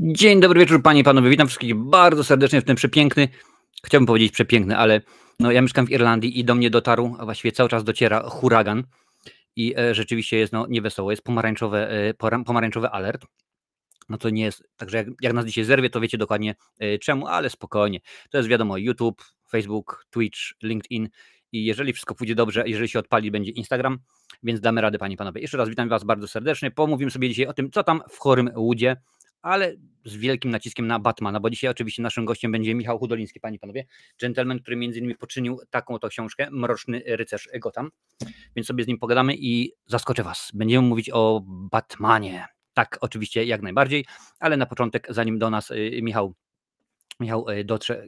Dzień dobry wieczór, panie i panowie. Witam wszystkich bardzo serdecznie w ten przepiękny, chciałbym powiedzieć przepiękny, ale no, ja mieszkam w Irlandii i do mnie dotarł, a właściwie cały czas dociera huragan i rzeczywiście jest niewesoło. Jest pomarańczowy alert. No to nie jest, także jak nas dzisiaj zerwie, to wiecie dokładnie czemu, ale spokojnie. To jest wiadomo YouTube, Facebook, Twitch, LinkedIn i jeżeli wszystko pójdzie dobrze, jeżeli się odpali, będzie Instagram, więc damy radę, panie i panowie. Jeszcze raz witam was bardzo serdecznie. Pomówimy sobie dzisiaj o tym, co tam w chorym łudzie, ale z wielkim naciskiem na Batmana, bo dzisiaj oczywiście naszym gościem będzie Michał Hudoliński, panie i panowie, gentleman, który między innymi poczynił taką oto książkę, Mroczny Rycerz Gotham, więc sobie z nim pogadamy i zaskoczę was. Będziemy mówić o Batmanie. Tak, oczywiście, jak najbardziej, ale na początek, zanim do nas Michał dotrze,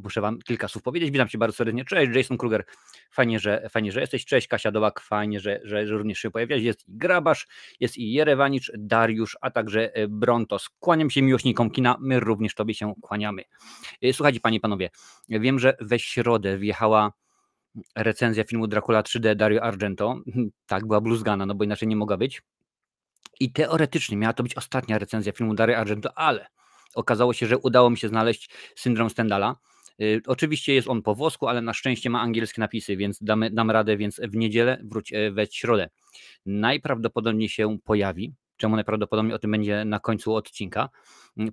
muszę wam kilka słów powiedzieć. Witam cię bardzo serdecznie. Cześć, Jason Kruger. Fajnie, że jesteś. Cześć, Kasia Dołak. Fajnie, że również się pojawiasz. Jest i Grabasz, jest i Jerewanicz, Dariusz, a także Brontos. Kłaniam się miłośnikom kina. My również tobie się kłaniamy. Słuchajcie, panie i panowie, wiem, że we środę wjechała recenzja filmu Dracula 3D Dario Argento. Tak, była bluzgana, no bo inaczej nie mogła być. I teoretycznie miała to być ostatnia recenzja filmu Dario Argento, ale okazało się, że udało mi się znaleźć Syndrom Stendhala. Oczywiście jest on po włosku, ale na szczęście ma angielskie napisy, więc damy radę, więc w niedzielę wróć we środę. Najprawdopodobniej się pojawi. Czemu najprawdopodobniej, o tym będzie na końcu odcinka.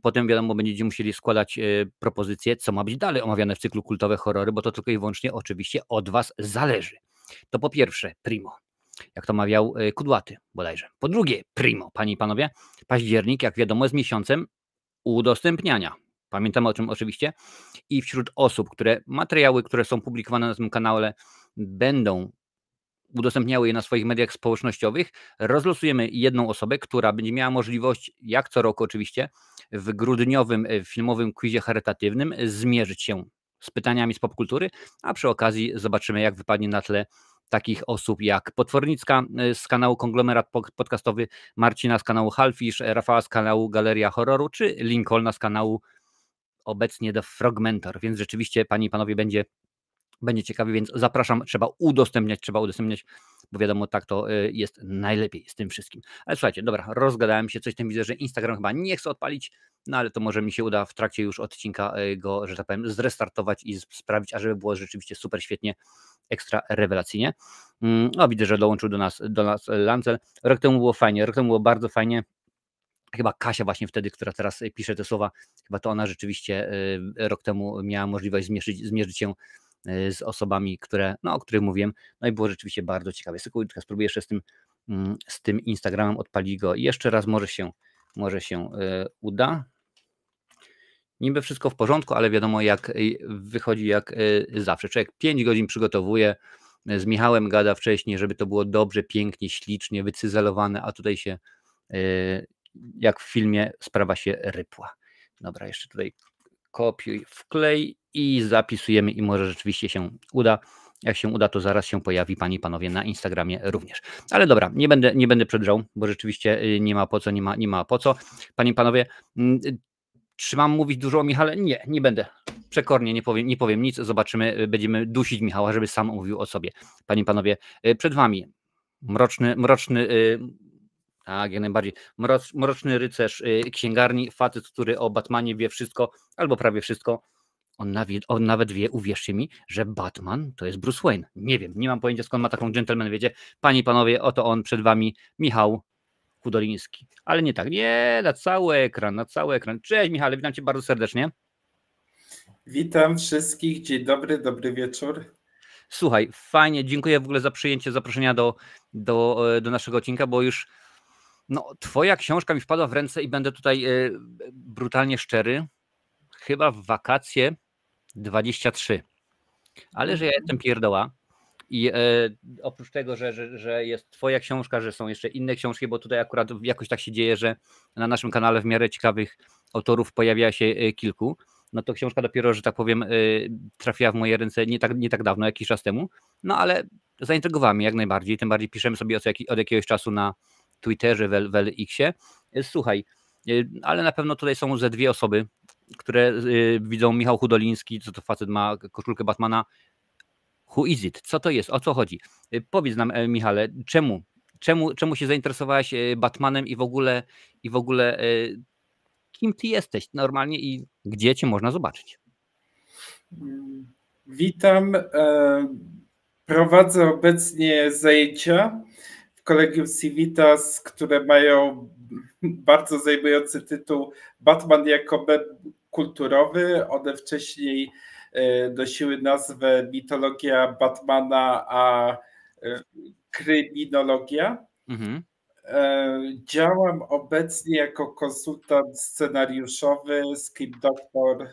Potem wiadomo, będziecie musieli składać propozycje, co ma być dalej omawiane w cyklu Kultowe Horrory, bo to tylko i wyłącznie oczywiście od was zależy. To po pierwsze, primo, jak to mawiał Kudłaty bodajże. Po drugie, primo, panie i panowie, październik, jak wiadomo, jest miesiącem udostępniania. Pamiętamy o czym oczywiście. I wśród osób, materiały, które są publikowane na tym kanale, będą udostępniały je na swoich mediach społecznościowych, rozlosujemy jedną osobę, która będzie miała możliwość, jak co roku oczywiście, w grudniowym filmowym quizie charytatywnym zmierzyć się z pytaniami z popkultury, a przy okazji zobaczymy, jak wypadnie na tle takich osób jak Potwornicka z kanału Konglomerat Podcastowy, Marcina z kanału Halfish, Rafała z kanału Galeria Horroru, czy Lincolna z kanału obecnie The Frogmentor, więc rzeczywiście, panie i panowie, będzie ciekawie, więc zapraszam, trzeba udostępniać, bo wiadomo, tak to jest najlepiej z tym wszystkim. Ale słuchajcie, dobra, rozgadałem się, coś tam widzę, że Instagram chyba nie chce odpalić, no ale to może mi się uda w trakcie już odcinka go, że tak powiem, zrestartować i sprawić, ażeby było rzeczywiście super świetnie, ekstra rewelacyjnie. No widzę, że dołączył do nas Lancel. Rok temu było fajnie, rok temu było bardzo fajnie. Chyba Kasia właśnie wtedy, która teraz pisze te słowa, chyba to ona rzeczywiście rok temu miała możliwość zmierzyć się z osobami, o których mówiłem, no i było rzeczywiście bardzo ciekawe. Sekundkę, spróbuję jeszcze z tym Instagramem odpalić go jeszcze raz, może się uda. Niby wszystko w porządku, ale wiadomo, jak wychodzi jak zawsze. Człowiek 5 godzin przygotowuje, z Michałem gada wcześniej, żeby to było dobrze, pięknie, ślicznie, wycyzelowane, a tutaj się jak w filmie sprawa się rypła. Dobra, jeszcze tutaj kopiuj, wklej i zapisujemy i może rzeczywiście się uda. Jak się uda, to zaraz się pojawi, panie i panowie, na Instagramie również. Ale dobra, nie będę przedrzał, bo rzeczywiście nie ma po co. Panie i panowie, czy mam mówić dużo o Michale? Nie będę. Przekornie nie powiem nic. Zobaczymy, będziemy dusić Michała, żeby sam mówił o sobie. Panie i panowie, przed wami mroczny tak, jak najbardziej. Mroczny rycerz księgarni, facet, który o Batmanie wie wszystko, albo prawie wszystko. On nawet wie, uwierzcie mi, że Batman to jest Bruce Wayne. Nie wiem, nie mam pojęcia, skąd ma taką gentleman wiecie. Panie i panowie, oto on przed wami, Michał Hudoliński. Ale nie tak, nie, na cały ekran. Cześć Michale, witam cię bardzo serdecznie. Witam wszystkich, dzień dobry, dobry wieczór. Słuchaj, fajnie, dziękuję w ogóle za przyjęcie zaproszenia do naszego odcinka, bo już twoja książka mi wpadła w ręce i będę tutaj brutalnie szczery, chyba w wakacje 23, ale że ja jestem pierdoła i oprócz tego, że jest twoja książka, że są jeszcze inne książki, bo tutaj akurat jakoś tak się dzieje, że na naszym kanale w miarę ciekawych autorów pojawia się kilku, no to książka dopiero, że tak powiem, trafiła w moje ręce nie tak dawno, jakiś czas temu, no ale zaintrygowała mnie jak najbardziej, tym bardziej piszemy sobie od jakiegoś czasu na Twitterze, w LX-ie. Słuchaj, ale na pewno tutaj są ze dwie osoby, które widzą Michał Hudoliński, co to facet ma koszulkę Batmana. Who is it? Co to jest? O co chodzi? Powiedz nam, Michale, czemu się zainteresowałeś Batmanem i w ogóle kim ty jesteś normalnie i gdzie cię można zobaczyć. Witam. Prowadzę obecnie zajęcia w Kolegium Civitas, które mają bardzo zajmujący tytuł Batman jako mem kulturowy. One wcześniej nosiły nazwę Mitologia Batmana, a Kryminologia. Działam obecnie jako konsultant scenariuszowy, script doctor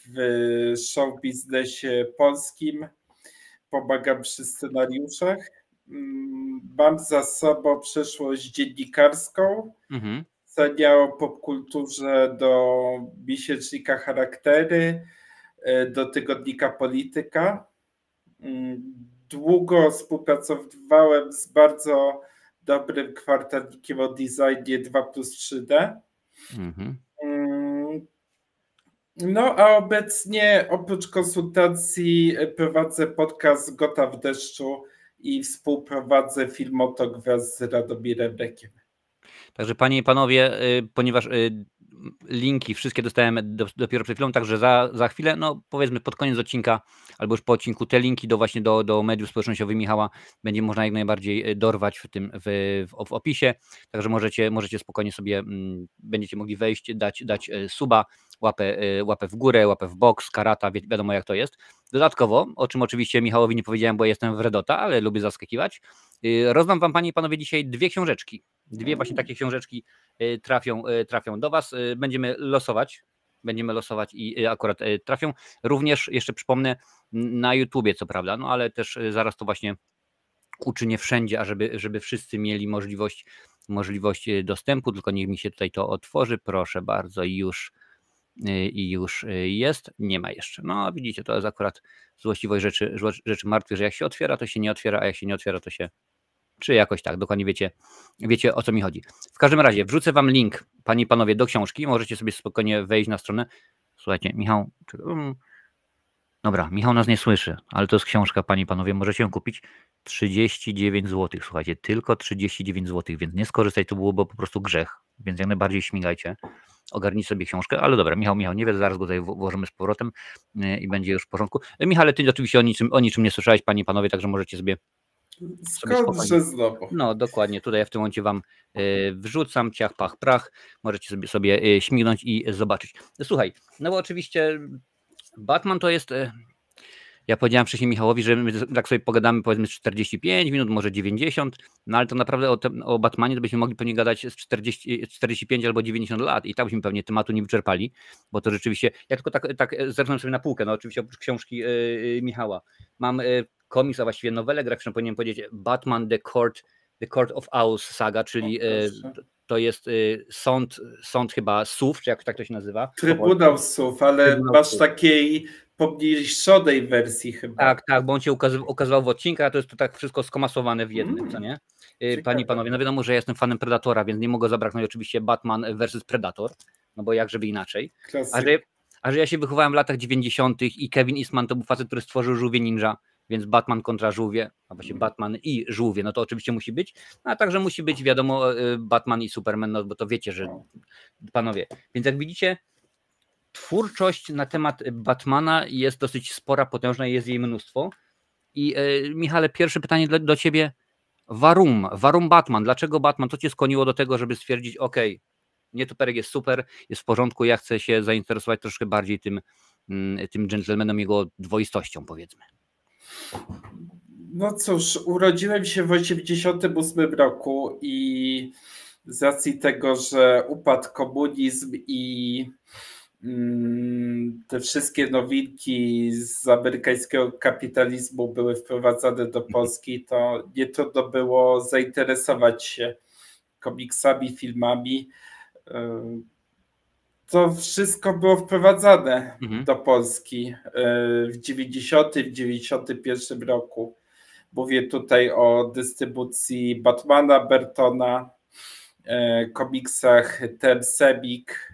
w show biznesie polskim. Pomagam przy scenariuszach. Mam za sobą przeszłość dziennikarską. Serial o popkulturze do miesięcznika Charaktery, do tygodnika Polityka. Długo współpracowałem z bardzo dobrym kwartalnikiem o designie 2+3D. No a obecnie oprócz konsultacji prowadzę podcast Gota w deszczu i współprowadzę Filmotok wraz z Radomirem Rekiem. Także panie i panowie, ponieważ linki wszystkie dostałem dopiero przed chwilą, także za chwilę, no powiedzmy pod koniec odcinka albo już po odcinku te linki do mediów społecznościowych Michała będzie można jak najbardziej dorwać w opisie, także możecie spokojnie sobie, będziecie mogli wejść, dać suba, łapę w górę, łapę w bok, karata, wiadomo jak to jest. Dodatkowo, o czym oczywiście Michałowi nie powiedziałem, bo jestem w Redota, ale lubię zaskakiwać, rozdam wam panie i panowie dzisiaj 2 książeczki. 2 właśnie takie książeczki trafią do was. Będziemy losować i akurat trafią. Również jeszcze przypomnę na YouTubie, co prawda, no ale też zaraz to właśnie uczynię wszędzie, żeby wszyscy mieli możliwość dostępu, tylko niech mi się tutaj to otworzy, proszę bardzo, już jest, nie ma jeszcze. No widzicie, to jest akurat złośliwość rzeczy martwych, że jak się otwiera, to się nie otwiera, a jak się nie otwiera, to się... Czy jakoś tak, dokładnie wiecie o co mi chodzi. W każdym razie wrzucę wam link, panie i panowie, do książki. Możecie sobie spokojnie wejść na stronę. Słuchajcie, Michał... Dobra, Michał nas nie słyszy, ale to jest książka, panie i panowie, możecie ją kupić 39 zł. Słuchajcie, tylko 39 zł, więc nie skorzystaj, to byłoby po prostu grzech, więc jak najbardziej śmigajcie. Ogarnij sobie książkę, ale dobra, Michał nie wie, zaraz go tutaj włożymy z powrotem i będzie już w porządku. Michale, ty oczywiście o niczym nie słyszałeś, panie i panowie, także możecie sobie... Skądże znowu? No dokładnie, tutaj ja w tym momencie wam wrzucam, ciach, pach, prach, możecie sobie śmignąć i zobaczyć. Słuchaj, no bo oczywiście Batman to jest, ja powiedziałem wcześniej Michałowi, że my tak sobie pogadamy powiedzmy 45 minut, może 90, no ale to naprawdę o Batmanie to byśmy mogli pewnie gadać z 45 albo 90 lat i tak byśmy pewnie tematu nie wyczerpali, bo to rzeczywiście, ja tylko tak zerknę sobie na półkę, no oczywiście oprócz książki Michała, mam komiks, a właściwie nowelę graficzną, powinienem powiedzieć Batman The Court of Owls saga, czyli to jest sąd chyba SUV, czy jak tak to się nazywa? Trybunał SUV, ale masz takiej pomniejszonej wersji chyba. Tak, bo on się ukazywał w odcinkach, a to jest to tak wszystko skomasowane w jednym, co nie? Panie i panowie, no wiadomo, że ja jestem fanem Predatora, więc nie mogło zabraknąć oczywiście Batman versus Predator, no bo jak żeby inaczej. A że ja się wychowałem w latach 90. i Kevin Eastman to był facet, który stworzył Żółwie Ninja, więc Batman kontra Żółwie, a właśnie Batman i Żółwie, no to oczywiście musi być, a także musi być wiadomo Batman i Superman, no bo to wiecie, że panowie, więc jak widzicie, twórczość na temat Batmana jest dosyć spora, potężna, jest jej mnóstwo. I Michale, pierwsze pytanie do ciebie. Warum Batman? Dlaczego Batman? Co cię skłoniło do tego, żeby stwierdzić, okej, Nietoperek jest super, jest w porządku, ja chcę się zainteresować troszkę bardziej tym gentlemanem, jego dwoistością, powiedzmy. No cóż, urodziłem się w 1988 roku i z racji tego, że upadł komunizm i te wszystkie nowinki z amerykańskiego kapitalizmu były wprowadzane do Polski, to nie trudno było zainteresować się komiksami, filmami. To wszystko było wprowadzane do Polski w 90, w 91 roku. Mówię tutaj o dystrybucji Batmana, Bertona, komiksach Tem Semik.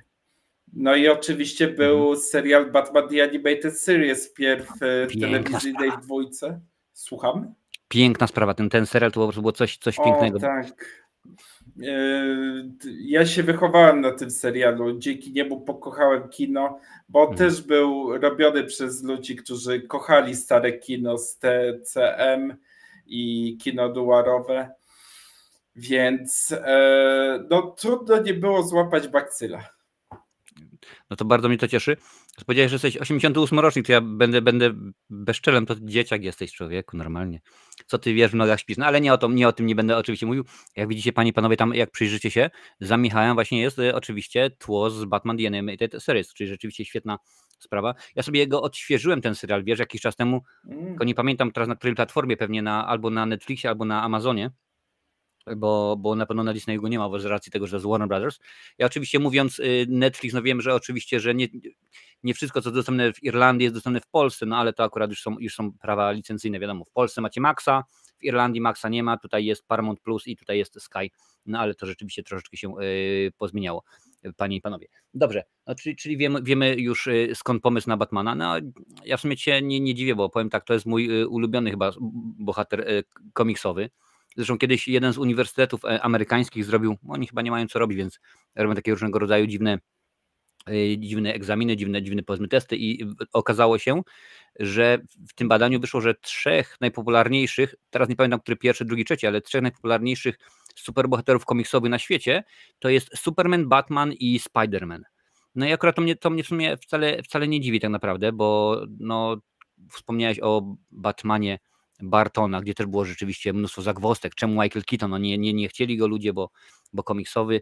No i oczywiście był serial Batman The Animated Series wpierw w telewizyjnej w dwójce. Słucham? Piękna sprawa, ten serial to było coś pięknego. Tak. Ja się wychowałem na tym serialu, dzięki niemu pokochałem kino, bo on też był robiony przez ludzi, którzy kochali stare kino z TCM i kino duarowe, więc no trudno nie było złapać bakcyla. No to bardzo mnie to cieszy. Powiedziałeś, że jesteś 88 rocznik, to ja będę bezczelem, to dzieciak jesteś, człowieku, normalnie. Co ty wiesz, w nogach śpisz? No ale nie o tym nie będę oczywiście mówił. Jak widzicie, panie, panowie, tam jak przyjrzycie się, za Michałem właśnie jest oczywiście tło z Batman The Animated Series, czyli rzeczywiście świetna sprawa. Ja sobie go odświeżyłem, ten serial, wiesz, jakiś czas temu, tylko nie pamiętam teraz na której platformie, pewnie albo na Netflixie, albo na Amazonie. Bo na pewno na Disneyu go nie ma, bo z racji tego, że to jest Warner Brothers. Ja oczywiście mówiąc Netflix, no wiem, że oczywiście, że nie wszystko, co dostępne w Irlandii jest dostępne w Polsce, no ale to akurat już są prawa licencyjne, wiadomo. W Polsce macie Maxa, w Irlandii Maxa nie ma, tutaj jest Paramount Plus i tutaj jest Sky, no ale to rzeczywiście troszeczkę się pozmieniało, panie i panowie. Dobrze, no, czyli wiemy już skąd pomysł na Batmana. No ja w sumie się nie dziwię, bo powiem tak, to jest mój ulubiony chyba bohater komiksowy. Zresztą kiedyś jeden z uniwersytetów amerykańskich zrobił, oni chyba nie mają co robić, więc robią takie różnego rodzaju dziwne egzaminy, dziwne powiedzmy testy i okazało się, że w tym badaniu wyszło, że 3 najpopularniejszych, teraz nie pamiętam, który pierwszy, drugi, trzeci, ale 3 najpopularniejszych superbohaterów komiksowych na świecie to jest Superman, Batman i Spider-Man. No i akurat to mnie w sumie wcale nie dziwi tak naprawdę, bo no, wspomniałeś o Batmanie Bartona, gdzie też było rzeczywiście mnóstwo zagwozdek. Czemu Michael Keaton? No nie chcieli go ludzie, bo komiksowy,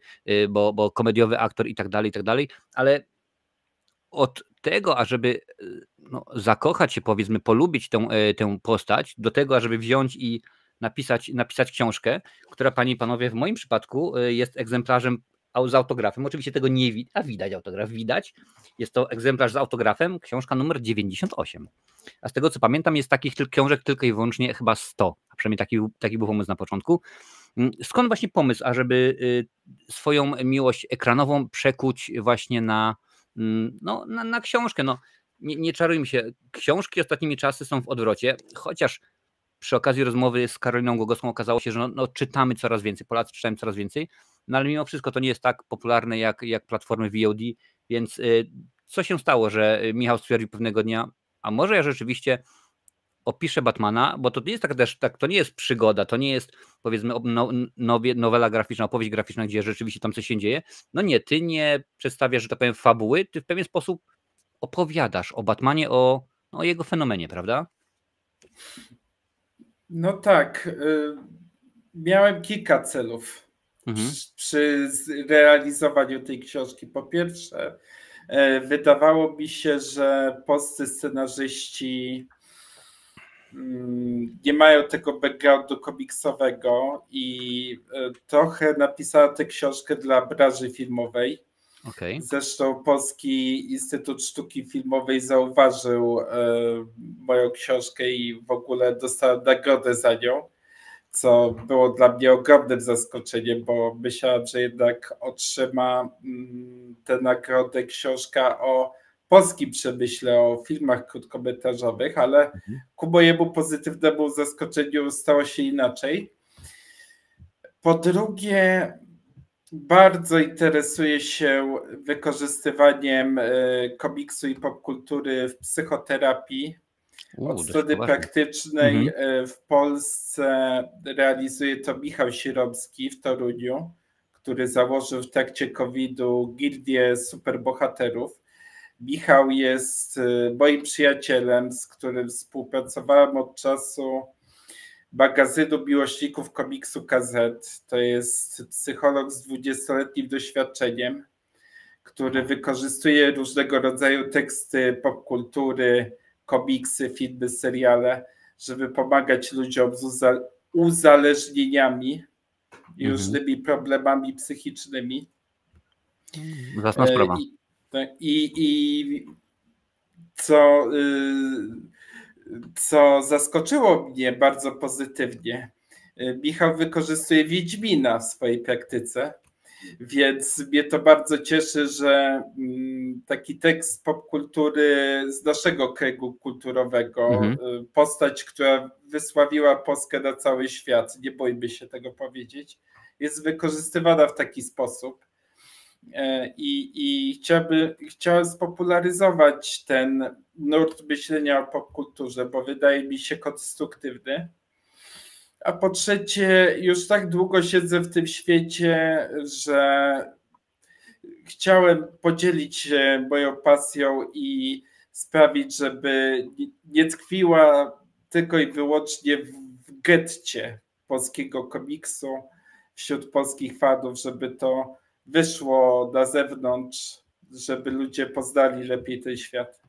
bo komediowy aktor i tak dalej, ale od tego, ażeby no, zakochać się, powiedzmy, polubić tę postać, do tego, ażeby wziąć i napisać książkę, która, panie i panowie, w moim przypadku jest egzemplarzem z autografem. Oczywiście tego nie widać, a widać autograf, widać. Jest to egzemplarz z autografem, książka numer 98. A z tego, co pamiętam, jest takich książek tylko i wyłącznie chyba 100, a przynajmniej taki był pomysł na początku. Skąd właśnie pomysł, ażeby swoją miłość ekranową przekuć właśnie na książkę? No, nie czarujmy się, książki ostatnimi czasy są w odwrocie, chociaż przy okazji rozmowy z Karoliną Głogowską okazało się, że czytamy coraz więcej, Polacy czytają coraz więcej, no ale mimo wszystko to nie jest tak popularne jak platformy VOD, więc co się stało, że Michał stwierdził pewnego dnia, a może ja rzeczywiście opiszę Batmana, bo to nie jest to nie jest przygoda, to nie jest, powiedzmy, nowela graficzna, opowieść graficzna, gdzie rzeczywiście tam coś się dzieje. No nie, ty nie przedstawiasz, że tak powiem, fabuły, ty w pewien sposób opowiadasz o Batmanie, o jego fenomenie, prawda? No tak, miałem kilka celów przy realizowaniu tej książki. Po pierwsze, wydawało mi się, że polscy scenarzyści nie mają tego backgroundu komiksowego i trochę napisałem tę książkę dla branży filmowej. Okay. Zresztą Polski Instytut Sztuki Filmowej zauważył moją książkę i w ogóle dostałem nagrodę za nią, co było dla mnie ogromnym zaskoczeniem, bo myślałem, że jednak otrzyma tę nagrodę książka o polskim przemyśle, o filmach krótkometrażowych, ale ku mojemu pozytywnemu zaskoczeniu stało się inaczej. Po drugie, bardzo interesuję się wykorzystywaniem komiksu i popkultury w psychoterapii. Od strony praktycznej w Polsce realizuje to Michał Siromski w Toruniu, który założył w trakcie COVID-u Gildię Superbohaterów. Michał jest moim przyjacielem, z którym współpracowałem od czasu magazynu miłośników komiksu KZ. To jest psycholog z 20-letnim doświadczeniem, który wykorzystuje różnego rodzaju teksty popkultury, komiksy, filmy, seriale, żeby pomagać ludziom z uzależnieniami i różnymi problemami psychicznymi. Własna sprawa. I co zaskoczyło mnie bardzo pozytywnie, Michał wykorzystuje Wiedźmina w swojej praktyce, więc mnie to bardzo cieszy, że taki tekst popkultury z naszego kręgu kulturowego, postać, która wysławiła Polskę na cały świat, nie bójmy się tego powiedzieć, jest wykorzystywana w taki sposób. I chciałem spopularyzować ten nurt myślenia o popkulturze, bo wydaje mi się konstruktywny. A po trzecie, już tak długo siedzę w tym świecie, że chciałem podzielić się moją pasją i sprawić, żeby nie tkwiła tylko i wyłącznie w getcie polskiego komiksu wśród polskich fanów, żeby to wyszło na zewnątrz, żeby ludzie poznali lepiej ten świat.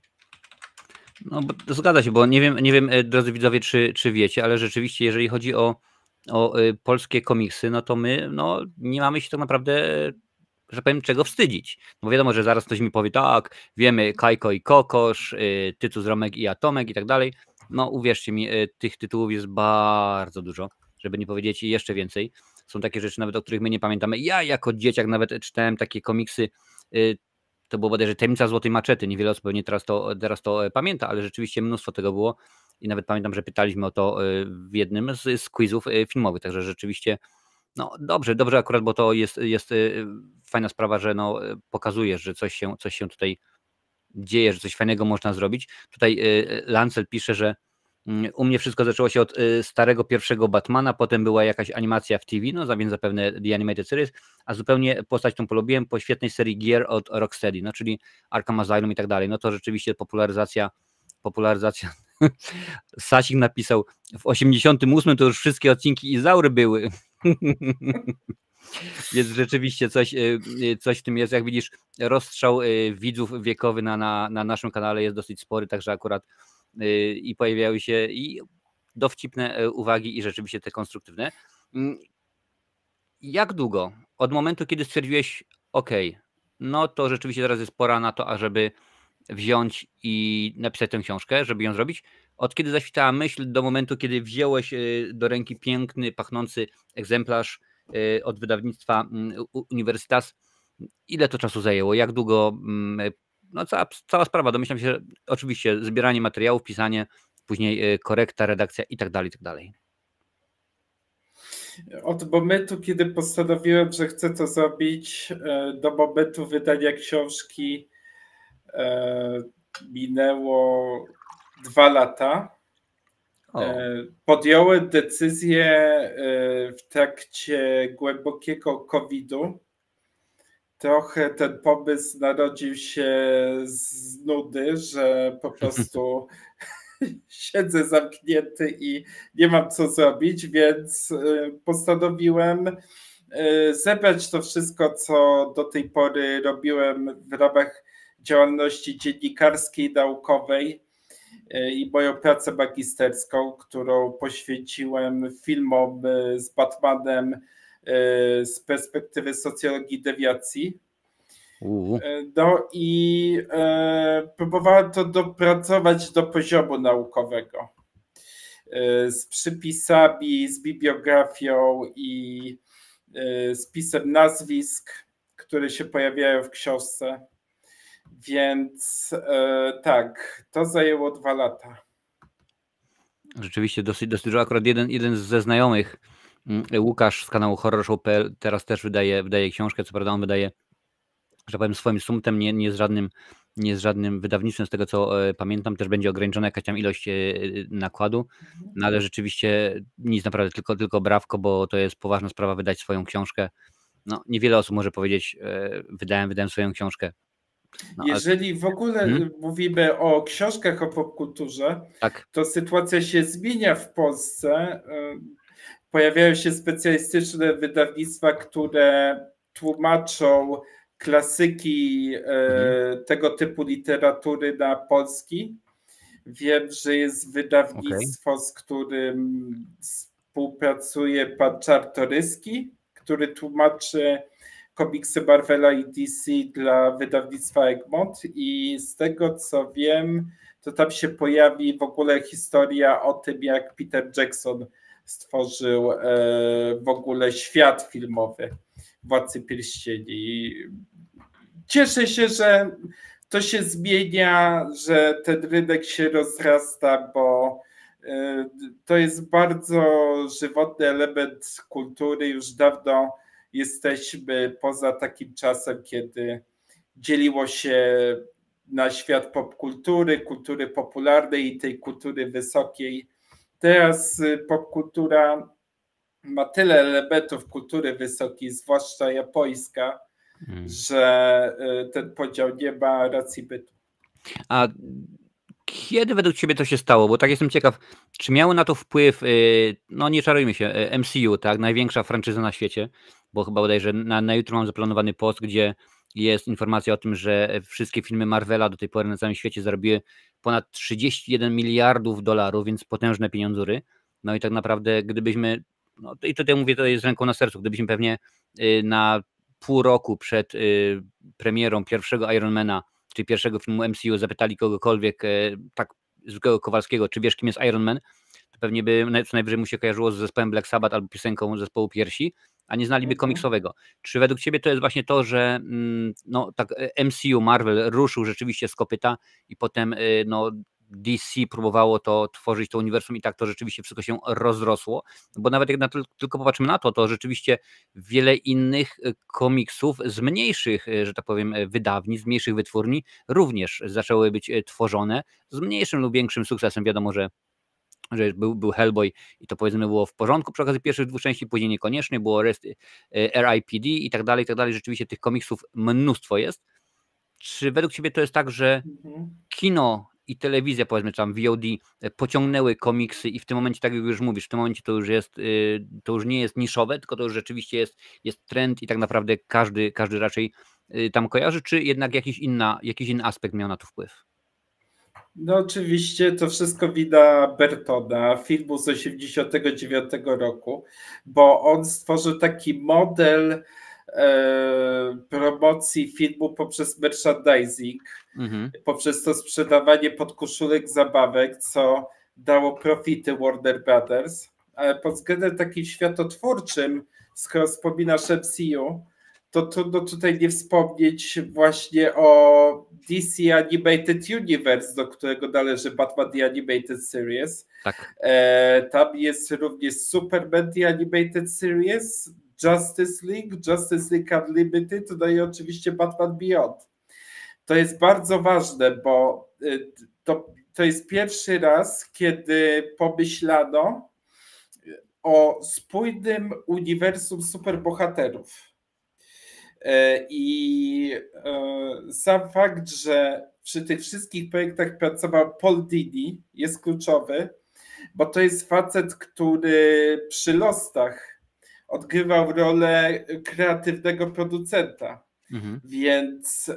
No, zgadza się, bo nie wiem, drodzy widzowie, czy wiecie, ale rzeczywiście, jeżeli chodzi o polskie komiksy, no to my nie mamy się tak naprawdę, że powiem, czego wstydzić. No wiadomo, że zaraz ktoś mi powie, tak, wiemy, Kajko i Kokosz, Tytus, Romek i Atomek i tak dalej. No uwierzcie mi, tych tytułów jest bardzo dużo, żeby nie powiedzieć jeszcze więcej. Są takie rzeczy nawet, o których my nie pamiętamy. Ja jako dzieciak nawet czytałem takie komiksy, to było bodajże Tajemnica Złotej Maczety, niewiele osób pewnie teraz to pamięta, ale rzeczywiście mnóstwo tego było i nawet pamiętam, że pytaliśmy o to w jednym z quizów filmowych, także rzeczywiście dobrze akurat, bo to jest fajna sprawa, że pokazujesz, że coś się tutaj dzieje, że coś fajnego można zrobić. Tutaj Lancel pisze, że u mnie wszystko zaczęło się od starego pierwszego Batmana, potem była jakaś animacja w TV, więc zapewne The Animated Series, a zupełnie postać tą polubiłem po świetnej serii gier od Rocksteady, czyli Arkham Asylum i tak dalej. No to rzeczywiście popularyzacja. Sasik napisał, w 88 to już wszystkie odcinki Izaury były. Więc rzeczywiście coś w tym jest. Jak widzisz, rozstrzał widzów wiekowy na naszym kanale jest dosyć spory, także akurat i pojawiały się i dowcipne uwagi i rzeczywiście te konstruktywne. Jak długo? Od momentu, kiedy stwierdziłeś, ok, no to rzeczywiście teraz jest pora na to, ażeby wziąć i napisać tę książkę, żeby ją zrobić. Od kiedy zaświtała myśl do momentu, kiedy wziąłeś do ręki piękny, pachnący egzemplarz od wydawnictwa Universitas, ile to czasu zajęło? Jak długo? No cała sprawa, domyślam się, że oczywiście zbieranie materiałów, pisanie, później korekta, redakcja i tak dalej, i tak dalej. Od momentu, kiedy postanowiłem, że chcę to zrobić, do momentu wydania książki minęło 2 lata. Podjąłem decyzję w trakcie głębokiego COVID-u. Trochę ten pomysł narodził się z nudy, że po prostu siedzę zamknięty i nie mam co zrobić, więc postanowiłem zebrać to wszystko, co do tej pory robiłem w ramach działalności dziennikarskiej, naukowej i moją pracę magisterską, którą poświęciłem filmom z Batmanem z perspektywy socjologii dewiacji. No i próbowałem to dopracować do poziomu naukowego z przypisami, z bibliografią i spisem nazwisk, które się pojawiają w książce. Więc tak, to zajęło 2 lata. Rzeczywiście dosyć dużo. Akurat jeden ze znajomych, Łukasz z kanału horrorshow.pl, teraz też wydaje książkę, co prawda on wydaje, że powiem, swoim sumtem, nie z żadnym wydawnictwem, z tego co pamiętam, też będzie ograniczona jakaś tam ilość nakładu, no ale rzeczywiście nic, naprawdę tylko brawko, bo to jest poważna sprawa wydać swoją książkę. No, niewiele osób może powiedzieć, wydałem swoją książkę. No, jeżeli w ogóle mówimy o książkach o popkulturze, tak, to sytuacja się zmienia w Polsce. Pojawiają się specjalistyczne wydawnictwa, które tłumaczą klasyki tego typu literatury na polski. Wiem, że jest wydawnictwo, z którym współpracuje pan Czartoryski, który tłumaczy komiksy Marvela i DC dla wydawnictwa Egmont i z tego co wiem, to tam się pojawi w ogóle historia o tym, jak Peter Jackson stworzył w ogóle świat filmowy Władcy Pierścieni. Cieszę się, że to się zmienia, że ten rynek się rozrasta, bo To jest bardzo żywotny element kultury. Już dawno jesteśmy poza takim czasem, kiedy dzieliło się na świat popkultury, kultury popularnej i tej kultury wysokiej. Teraz popkultura ma tyle elementów kultury wysokiej, zwłaszcza japońska, że ten podział nie ma racji bytu. A kiedy według Ciebie to się stało? Bo tak jestem ciekaw, czy miało na to wpływ, no nie czarujmy się, MCU, tak, największa franczyza na świecie, bo chyba bodajże na jutro mam zaplanowany post, gdzie jest informacja o tym, że wszystkie filmy Marvela do tej pory na całym świecie zarobiły ponad 31 miliardów dolarów, więc potężne pieniądzury. No i tak naprawdę gdybyśmy, no i tutaj mówię to jest z ręką na sercu, gdybyśmy pewnie na pół roku przed premierą pierwszego Ironmana, czyli pierwszego filmu MCU, zapytali kogokolwiek, tak zwykłego Kowalskiego, czy wiesz, kim jest Iron Man, to pewnie by co najwyżej mu się kojarzyło z zespołem Black Sabbath albo piosenką zespołu Piersi, a nie znaliby komiksowego. Czy według Ciebie to jest właśnie to, że no, tak MCU, Marvel ruszył rzeczywiście z kopyta i potem no, DC próbowało to tworzyć, to uniwersum i tak to rzeczywiście wszystko się rozrosło, bo nawet jak tylko popatrzmy na to, to rzeczywiście wiele innych komiksów z mniejszych, że tak powiem, wydawnictw, z mniejszych wytwórni również zaczęły być tworzone z mniejszym lub większym sukcesem. Wiadomo, że był Hellboy i to powiedzmy było w porządku przy okazji pierwszych dwóch części, później niekoniecznie, było RIPD i tak dalej, rzeczywiście tych komiksów mnóstwo jest. Czy według Ciebie to jest tak, że kino i telewizja, powiedzmy, czy tam VOD pociągnęły komiksy i w tym momencie, tak jak już mówisz, w tym momencie to już nie jest niszowe, tylko to już rzeczywiście jest trend i tak naprawdę każdy raczej tam kojarzy, czy jednak jakiś inny aspekt miał na to wpływ? No oczywiście to wszystko wina Bertona, filmu z 1989 roku, bo on stworzył taki model promocji filmu poprzez merchandising, poprzez to sprzedawanie podkoszulek, zabawek, co dało profity Warner Brothers, ale pod względem takim światotwórczym, skoro wspominasz MCU, to trudno tutaj nie wspomnieć właśnie o DC Animated Universe, do którego należy Batman The Animated Series. Tak. Tam jest również Superman The Animated Series, Justice League Unlimited, no i oczywiście Batman Beyond. To jest bardzo ważne, bo to jest pierwszy raz, kiedy pomyślano o spójnym uniwersum superbohaterów. I sam fakt, że przy tych wszystkich projektach pracował Paul Dini, jest kluczowy, bo to jest facet, który przy Lostach odgrywał rolę kreatywnego producenta. Więc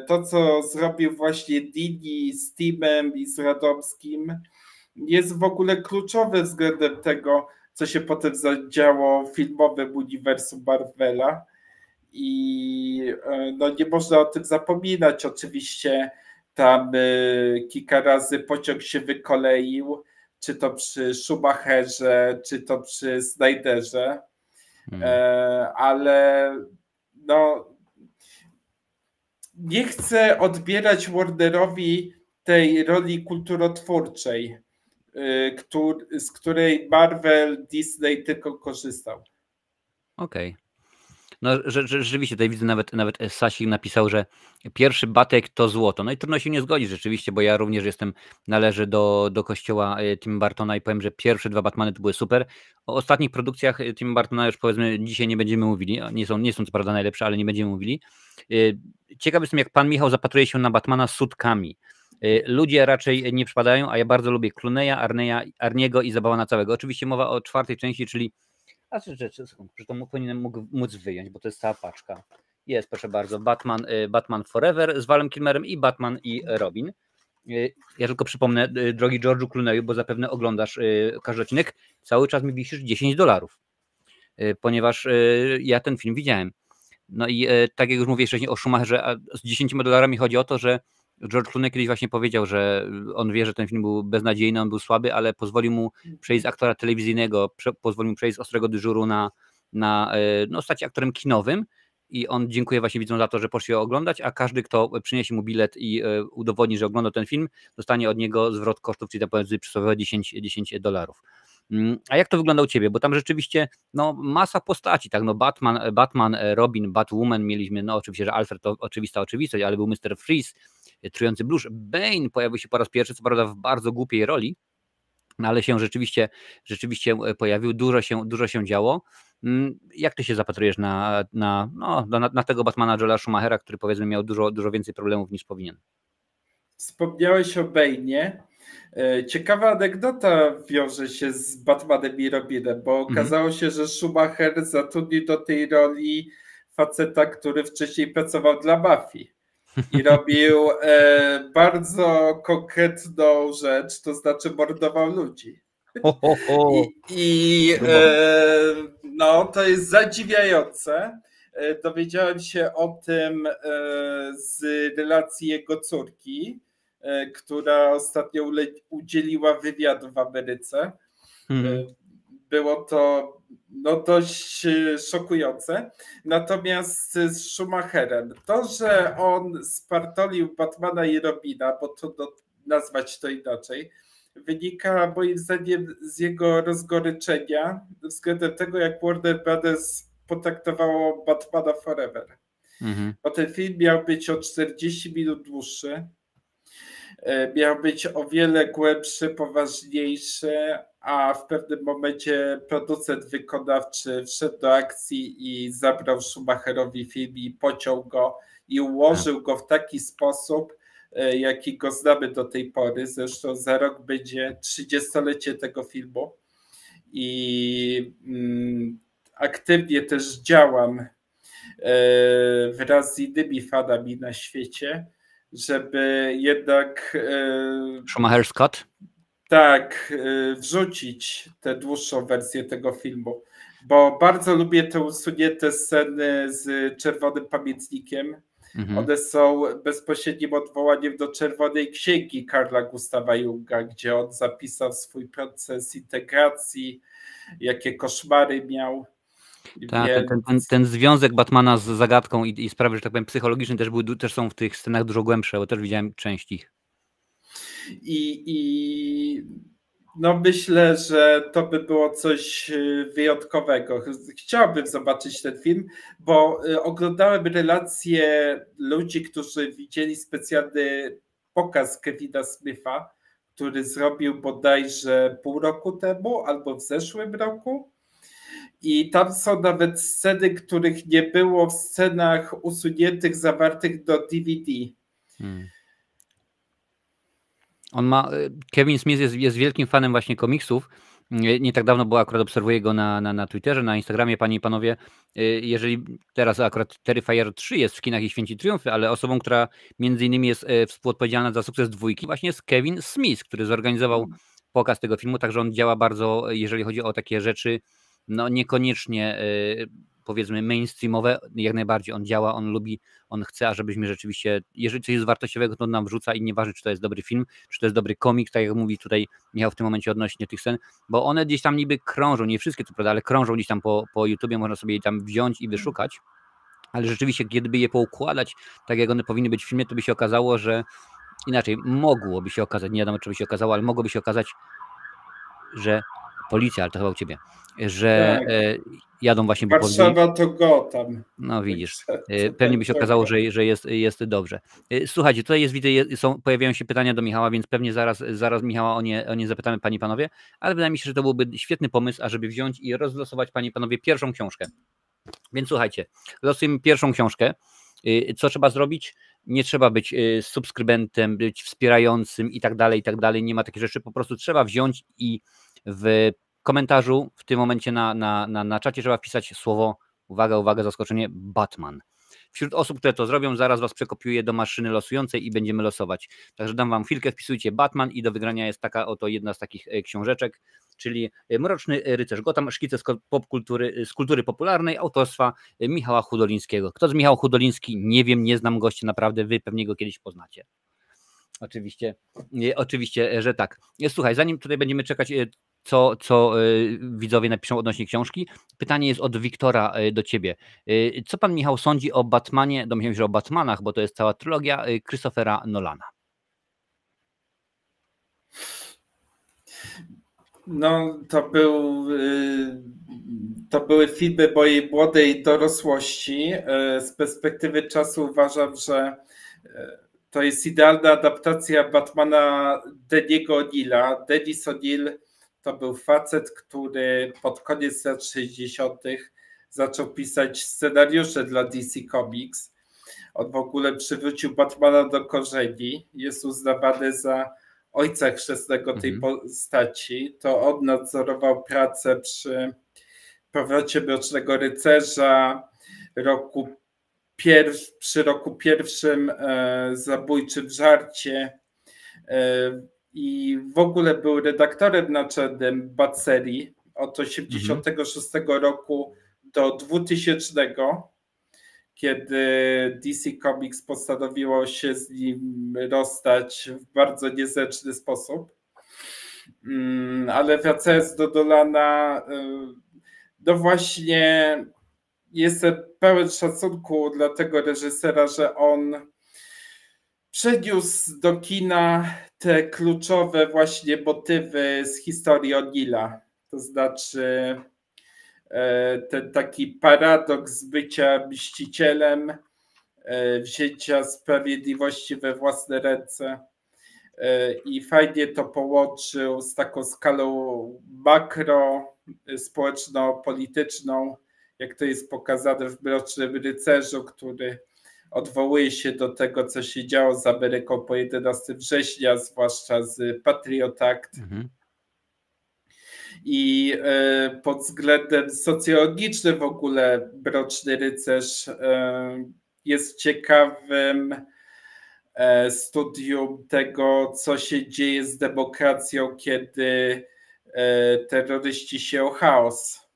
to, co zrobił właśnie Dini z Timem i z Radomskim, jest w ogóle kluczowe względem tego, co się potem zadziało w filmowym uniwersum Marvela. I no, nie można o tym zapominać. Oczywiście tam kilka razy pociąg się wykoleił, czy to przy Schumacherze, czy to przy Snyderze, ale no, nie chcę odbierać Warnerowi tej roli kulturotwórczej, z której Marvel, Disney tylko korzystał. Okej. No rzeczywiście, tutaj widzę, nawet Sasik napisał, że pierwszy Batek to złoto. No i trudno się nie zgodzić rzeczywiście, bo ja również należę do kościoła Tima Burtona i powiem, że pierwsze dwa Batmany to były super. O ostatnich produkcjach Tima Burtona już powiedzmy dzisiaj nie będziemy mówili. Nie są co prawda najlepsze, ale nie będziemy mówili. Ciekaw jestem, jak pan Michał zapatruje się na Batmana z sutkami. Ludzie raczej nie przypadają, a ja bardzo lubię Clooney'a, Arniego i Zabawa na całego. Oczywiście mowa o czwartej części, czyli że to powinienem móc wyjąć, bo to jest cała paczka. Jest, proszę bardzo, Batman Forever z Valem Kilmerem i Batman i Robin. Ja tylko przypomnę, drogi George'u Clooney'u, bo zapewne oglądasz każdy odcinek, cały czas mi wisisz $10, ponieważ ja ten film widziałem. No i tak jak już mówię wcześniej o Schumacherze, a z $10 chodzi o to, że George Clooney kiedyś właśnie powiedział, że on wie, że ten film był beznadziejny, on był słaby, ale pozwolił mu przejść z aktora telewizyjnego, pozwolił mu przejść z ostrego dyżuru na stać się aktorem kinowym i on dziękuję właśnie widzom za to, że poszli oglądać, a każdy, kto przyniesie mu bilet i udowodni, że oglądał ten film, dostanie od niego zwrot kosztów, czyli powiedzmy przysłowiowe $10. A jak to wygląda u ciebie? Bo tam rzeczywiście no, masa postaci, tak? No, Batman, Robin, Batwoman mieliśmy, no oczywiście, że Alfred to oczywista oczywistość, ale był Mr. Freeze, trujący blusz. Bane pojawił się po raz pierwszy, co prawda w bardzo głupiej roli, no, ale się rzeczywiście pojawił, dużo się działo. Jak ty się zapatrujesz na tego Batmana Joela Schumachera, który powiedzmy miał dużo więcej problemów niż powinien? Wspomniałeś o Bane'ie. Ciekawa anegdota wiąże się z Batmanem i Robinem, bo okazało się, że Schumacher zatrudnił do tej roli faceta, który wcześniej pracował dla mafii i robił bardzo konkretną rzecz, to znaczy mordował ludzi. No, to jest zadziwiające. Dowiedziałem się o tym z relacji jego córki, która ostatnio udzieliła wywiadu w Ameryce. Było to no, dość szokujące. Natomiast z Schumacherem, to, że on spartolił Batmana i Robina, bo to nazwać to inaczej, wynika moim zdaniem z jego rozgoryczenia względem tego, jak Warner Brothers potraktowało Batmana Forever. Bo ten film miał być o 40 minut dłuższy, miał być o wiele głębszy, poważniejszy, a w pewnym momencie producent wykonawczy wszedł do akcji i zabrał Schumacherowi film i pociął go i ułożył go w taki sposób, jaki go znamy do tej pory. Zresztą za rok będzie 30-lecie tego filmu i aktywnie też działam wraz z innymi fanami na świecie, żeby jednak Schumacher's Cut? Tak, wrzucić tę dłuższą wersję tego filmu, bo bardzo lubię te usunięte sceny z czerwonym pamiętnikiem. One są bezpośrednim odwołaniem do Czerwonej Księgi Carla Gustawa Junga, gdzie on zapisał swój proces integracji, jakie koszmary miał. Tak, ten związek Batmana z zagadką i sprawy, że tak powiem, psychologiczne też są w tych scenach dużo głębsze, bo też widziałem część ich. I no myślę, że to by było coś wyjątkowego. Chciałbym zobaczyć ten film, bo oglądałem relacje ludzi, którzy widzieli specjalny pokaz Kevina Smitha, który zrobił bodajże pół roku temu albo w zeszłym roku. I tam są nawet sceny, których nie było w scenach usuniętych, zawartych do DVD. Kevin Smith jest wielkim fanem właśnie komiksów. Nie tak dawno, bo akurat obserwuję go na Twitterze, na Instagramie, panie i panowie. Jeżeli teraz akurat Terrifier 3 jest w kinach i święci triumfy, ale osobą, która między innymi jest współodpowiedzialna za sukces dwójki, właśnie jest Kevin Smith, który zorganizował pokaz tego filmu, także on działa bardzo, jeżeli chodzi o takie rzeczy, no niekoniecznie powiedzmy mainstreamowe, jak najbardziej on działa, on lubi, on chce, ażebyśmy rzeczywiście, jeżeli coś jest wartościowego, to on nam wrzuca i nieważne, czy to jest dobry film, czy to jest dobry komik, tak jak mówi tutaj Michał w tym momencie odnośnie tych scen, bo one gdzieś tam niby krążą, nie wszystkie to prawda, ale krążą gdzieś tam po YouTubie, można sobie je tam wziąć i wyszukać, ale rzeczywiście, gdyby je poukładać tak, jak one powinny być w filmie, to by się okazało, że inaczej, mogłoby się okazać, nie wiadomo, czy by się okazało, ale mogłoby się okazać, że policja, ale to chyba u ciebie, że tak. Jadą właśnie po Warszawa to Gotham. No widzisz, pewnie by się okazało, że jest dobrze. Słuchajcie, tutaj widzę, pojawiają się pytania do Michała, więc pewnie zaraz Michała o nie zapytamy, panie i panowie, ale wydaje mi się, że to byłby świetny pomysł, ażeby wziąć i rozlosować, panie i panowie, pierwszą książkę. Więc słuchajcie, losujemy pierwszą książkę. Co trzeba zrobić? Nie trzeba być subskrybentem, być wspierającym i tak dalej, nie ma takich rzeczy, po prostu trzeba wziąć i w komentarzu w tym momencie na czacie trzeba wpisać słowo, uwaga, zaskoczenie, Batman. Wśród osób, które to zrobią, zaraz was przekopiuję do maszyny losującej i będziemy losować. Także dam wam chwilkę, wpisujcie Batman i do wygrania jest taka oto jedna z takich książeczek, czyli Mroczny Rycerz Gotham, szkice z kultury popularnej autorstwa Michała Hudolińskiego. Kto z Michał Hudoliński? Nie wiem, nie znam gościa, naprawdę, wy pewnie go kiedyś poznacie. Oczywiście, że tak. Słuchaj, zanim tutaj będziemy czekać co widzowie napiszą odnośnie książki. Pytanie jest od Wiktora do ciebie. Co pan, Michał, sądzi o Batmanie, domyślam się, że o Batmanach, bo to jest cała trylogia Christophera Nolana? No, to były filmy mojej młodej dorosłości. Z perspektywy czasu uważam, że to jest idealna adaptacja Batmana Denniego O'Neilla. Dennis O'Neill to był facet, który pod koniec lat 60. zaczął pisać scenariusze dla DC Comics. On w ogóle przywrócił Batmana do korzeni. Jest uznawany za ojca chrzestnego tej postaci. To on nadzorował pracę przy powrocie Mrocznego Rycerza, przy roku pierwszym, Zabójczym żarcie, i w ogóle był redaktorem naczelnym Batserii od 1986 roku do 2000, kiedy DC Comics postanowiło się z nim rozstać w bardzo niezręczny sposób. Ale wracając do Nolana, no właśnie jestem pełen szacunku dla tego reżysera, że on przeniósł do kina te kluczowe właśnie motywy z historii O'Neilla. To znaczy ten taki paradoks bycia mścicielem, wzięcia sprawiedliwości we własne ręce, i fajnie to połączył z taką skalą makro społeczno-polityczną, jak to jest pokazane w Mrocznym Rycerzu, który odwołuje się do tego, co się działo z Ameryką po 11 września, zwłaszcza z Patriot Act. I pod względem socjologicznym w ogóle Mroczny Rycerz jest ciekawym studium tego, co się dzieje z demokracją, kiedy terroryści się o chaos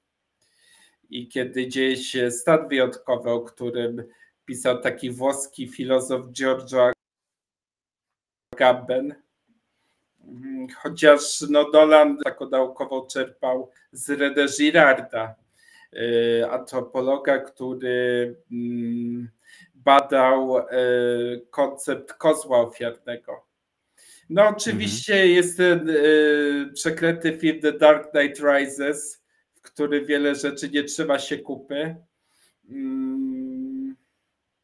i kiedy dzieje się stan wyjątkowy, o którym pisał taki włoski filozof Giorgio Agamben. Chociaż Nolan taką naukową czerpał z René Girarda, antropologa, który badał koncept kozła ofiarnego. No oczywiście jest ten przeklęty film The Dark Knight Rises, w który wiele rzeczy nie trzyma się kupy.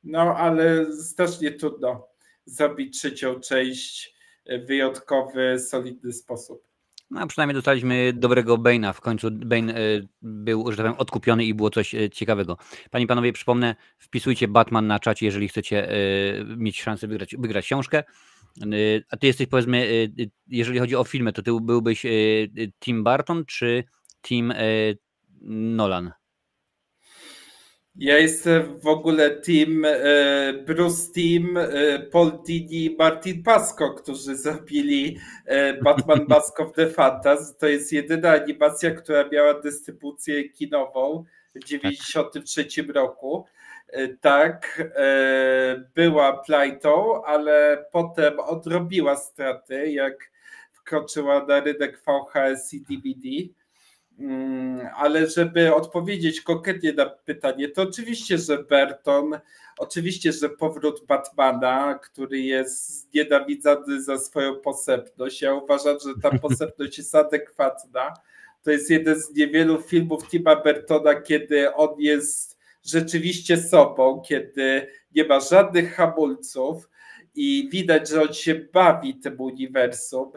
No ale strasznie trudno zrobić trzecią część w wyjątkowy, solidny sposób. No, przynajmniej dostaliśmy dobrego Bane'a. W końcu Bane był, że tak powiem, odkupiony i było coś ciekawego. Panie i panowie, przypomnę, wpisujcie Batman na czacie, jeżeli chcecie mieć szansę wygrać książkę. A ty jesteś, powiedzmy, jeżeli chodzi o filmy, to ty byłbyś Tim Burton czy Tim Nolan? Ja jestem w ogóle team Bruce Timm, Paul Dini, Martin Pasco, którzy zrobili Batman Mask of the Phantasm. To jest jedyna animacja, która miała dystrybucję kinową w 1993 roku. Tak, była plajtą, ale potem odrobiła straty, jak wkroczyła na rynek VHS i DVD. Ale żeby odpowiedzieć konkretnie na pytanie, to oczywiście, że Burton, oczywiście, że powrót Batmana, który jest znienawidzany za swoją posępność. Ja uważam, że ta posępność jest adekwatna. To jest jeden z niewielu filmów Tima Burtona, kiedy on jest rzeczywiście sobą, kiedy nie ma żadnych hamulców i widać, że on się bawi tym uniwersum.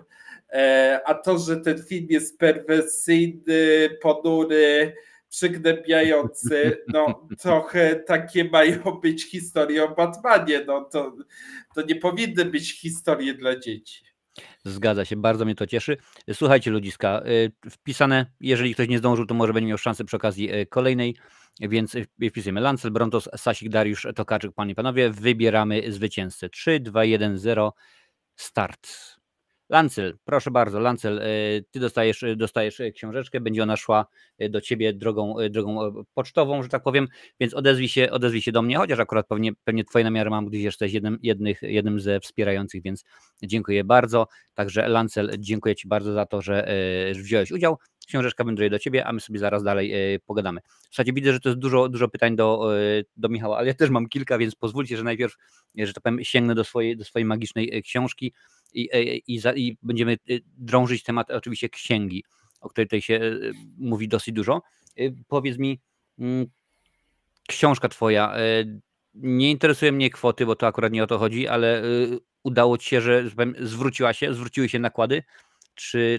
A to, że ten film jest perwersyjny, ponury, przygnębiający, no trochę takie mają być historie o Batmanie. No to nie powinny być historie dla dzieci. Zgadza się, bardzo mnie to cieszy. Słuchajcie, ludziska, wpisane, jeżeli ktoś nie zdążył, to może będzie miał szansę przy okazji kolejnej, więc wpisujemy Lancel, Brontos, Sasik, Dariusz, Tokarczyk, panie i panowie, wybieramy zwycięzcę. 3, 2, 1, 0, start. Lancel, proszę bardzo, Lancel, ty dostajesz książeczkę, będzie ona szła do ciebie drogą pocztową, że tak powiem, więc odezwij się do mnie, chociaż akurat pewnie twoje namiary mam, gdyż jesteś jednym ze wspierających, więc dziękuję bardzo. Także Lancel, dziękuję ci bardzo za to, że wziąłeś udział. Książeczka wędruje do ciebie, a my sobie zaraz dalej pogadamy. Słuchajcie, widzę, że to jest dużo pytań do Michała, ale ja też mam kilka, więc pozwólcie, że najpierw, że tak powiem, sięgnę do swojej magicznej książki i będziemy drążyć temat oczywiście księgi, o której tutaj się mówi dosyć dużo. Powiedz mi, książka twoja, nie interesuje mnie kwoty, bo to akurat nie o to chodzi, ale udało ci się, że zwróciły się nakłady,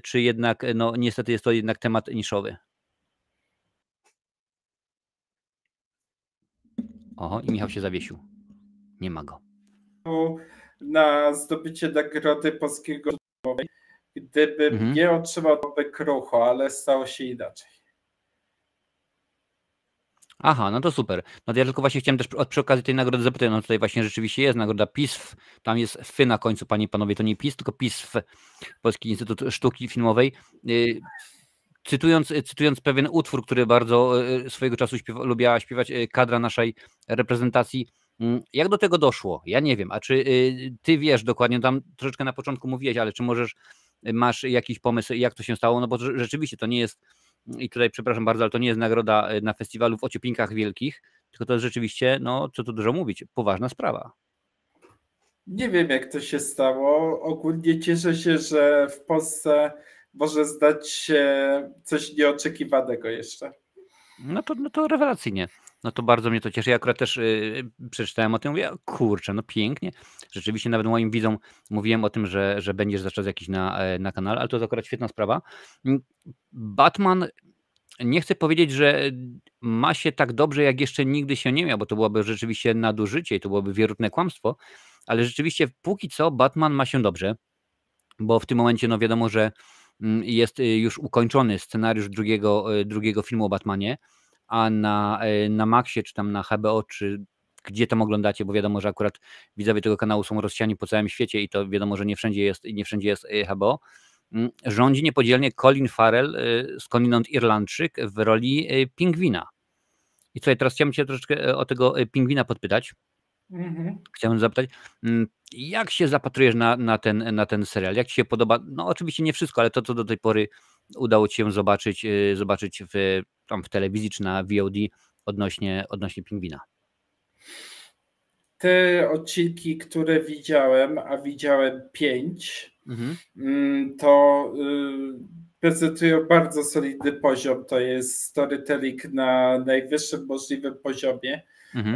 czy jednak, no niestety jest to jednak temat niszowy? Oho, i Michał się zawiesił. Nie ma go. Na zdobycie Nagrody Polskiego Filmowej. Gdybym nie otrzymał, to by krucho, ale stało się inaczej. Aha, no to super. No to ja tylko właśnie chciałem też przy okazji tej nagrody zapytać, no tutaj właśnie rzeczywiście jest nagroda PISF, tam jest FY na końcu, panie i panowie, to nie PIS, tylko PISF, Polski Instytut Sztuki Filmowej. Cytując pewien utwór, który bardzo swojego czasu lubiła śpiewać kadra naszej reprezentacji, jak do tego doszło? Ja nie wiem, a czy ty wiesz dokładnie, tam troszeczkę na początku mówiłeś, ale czy masz jakiś pomysł, jak to się stało? No bo rzeczywiście to nie jest, i tutaj przepraszam bardzo, ale to nie jest nagroda na festiwalu w Ociepinkach Wielkich, tylko to jest rzeczywiście, no co tu dużo mówić, poważna sprawa. Nie wiem, jak to się stało. Ogólnie cieszę się, że w Polsce może zdać się coś nieoczekiwanego jeszcze. No to rewelacyjnie. No to bardzo mnie to cieszy. Ja akurat też przeczytałem o tym, mówię, kurczę, no pięknie. Rzeczywiście nawet moim widzom mówiłem o tym, że będziesz za czas jakiś na kanale, ale to jest akurat świetna sprawa. Batman, nie chcę powiedzieć, że ma się tak dobrze, jak jeszcze nigdy się nie miał, bo to byłoby rzeczywiście nadużycie i to byłoby wierutne kłamstwo, ale rzeczywiście póki co Batman ma się dobrze, bo w tym momencie no wiadomo, że jest już ukończony scenariusz drugiego filmu o Batmanie, a na Maxie, czy tam na HBO, czy gdzie tam oglądacie, bo wiadomo, że akurat widzowie tego kanału są rozsiani po całym świecie i to wiadomo, że nie wszędzie jest HBO, rządzi niepodzielnie Colin Farrell, skądinąd Irlandczyk, w roli pingwina. I tutaj teraz chciałem cię troszeczkę o tego pingwina podpytać. Chciałem zapytać, jak się zapatrujesz na ten serial? Jak ci się podoba? No oczywiście nie wszystko, ale to, co do tej pory udało ci się zobaczyć w telewizji czy na VOD odnośnie pingwina. Te odcinki, które widziałem, a widziałem 5, to prezentują bardzo solidny poziom. To jest storytelling na najwyższym możliwym poziomie.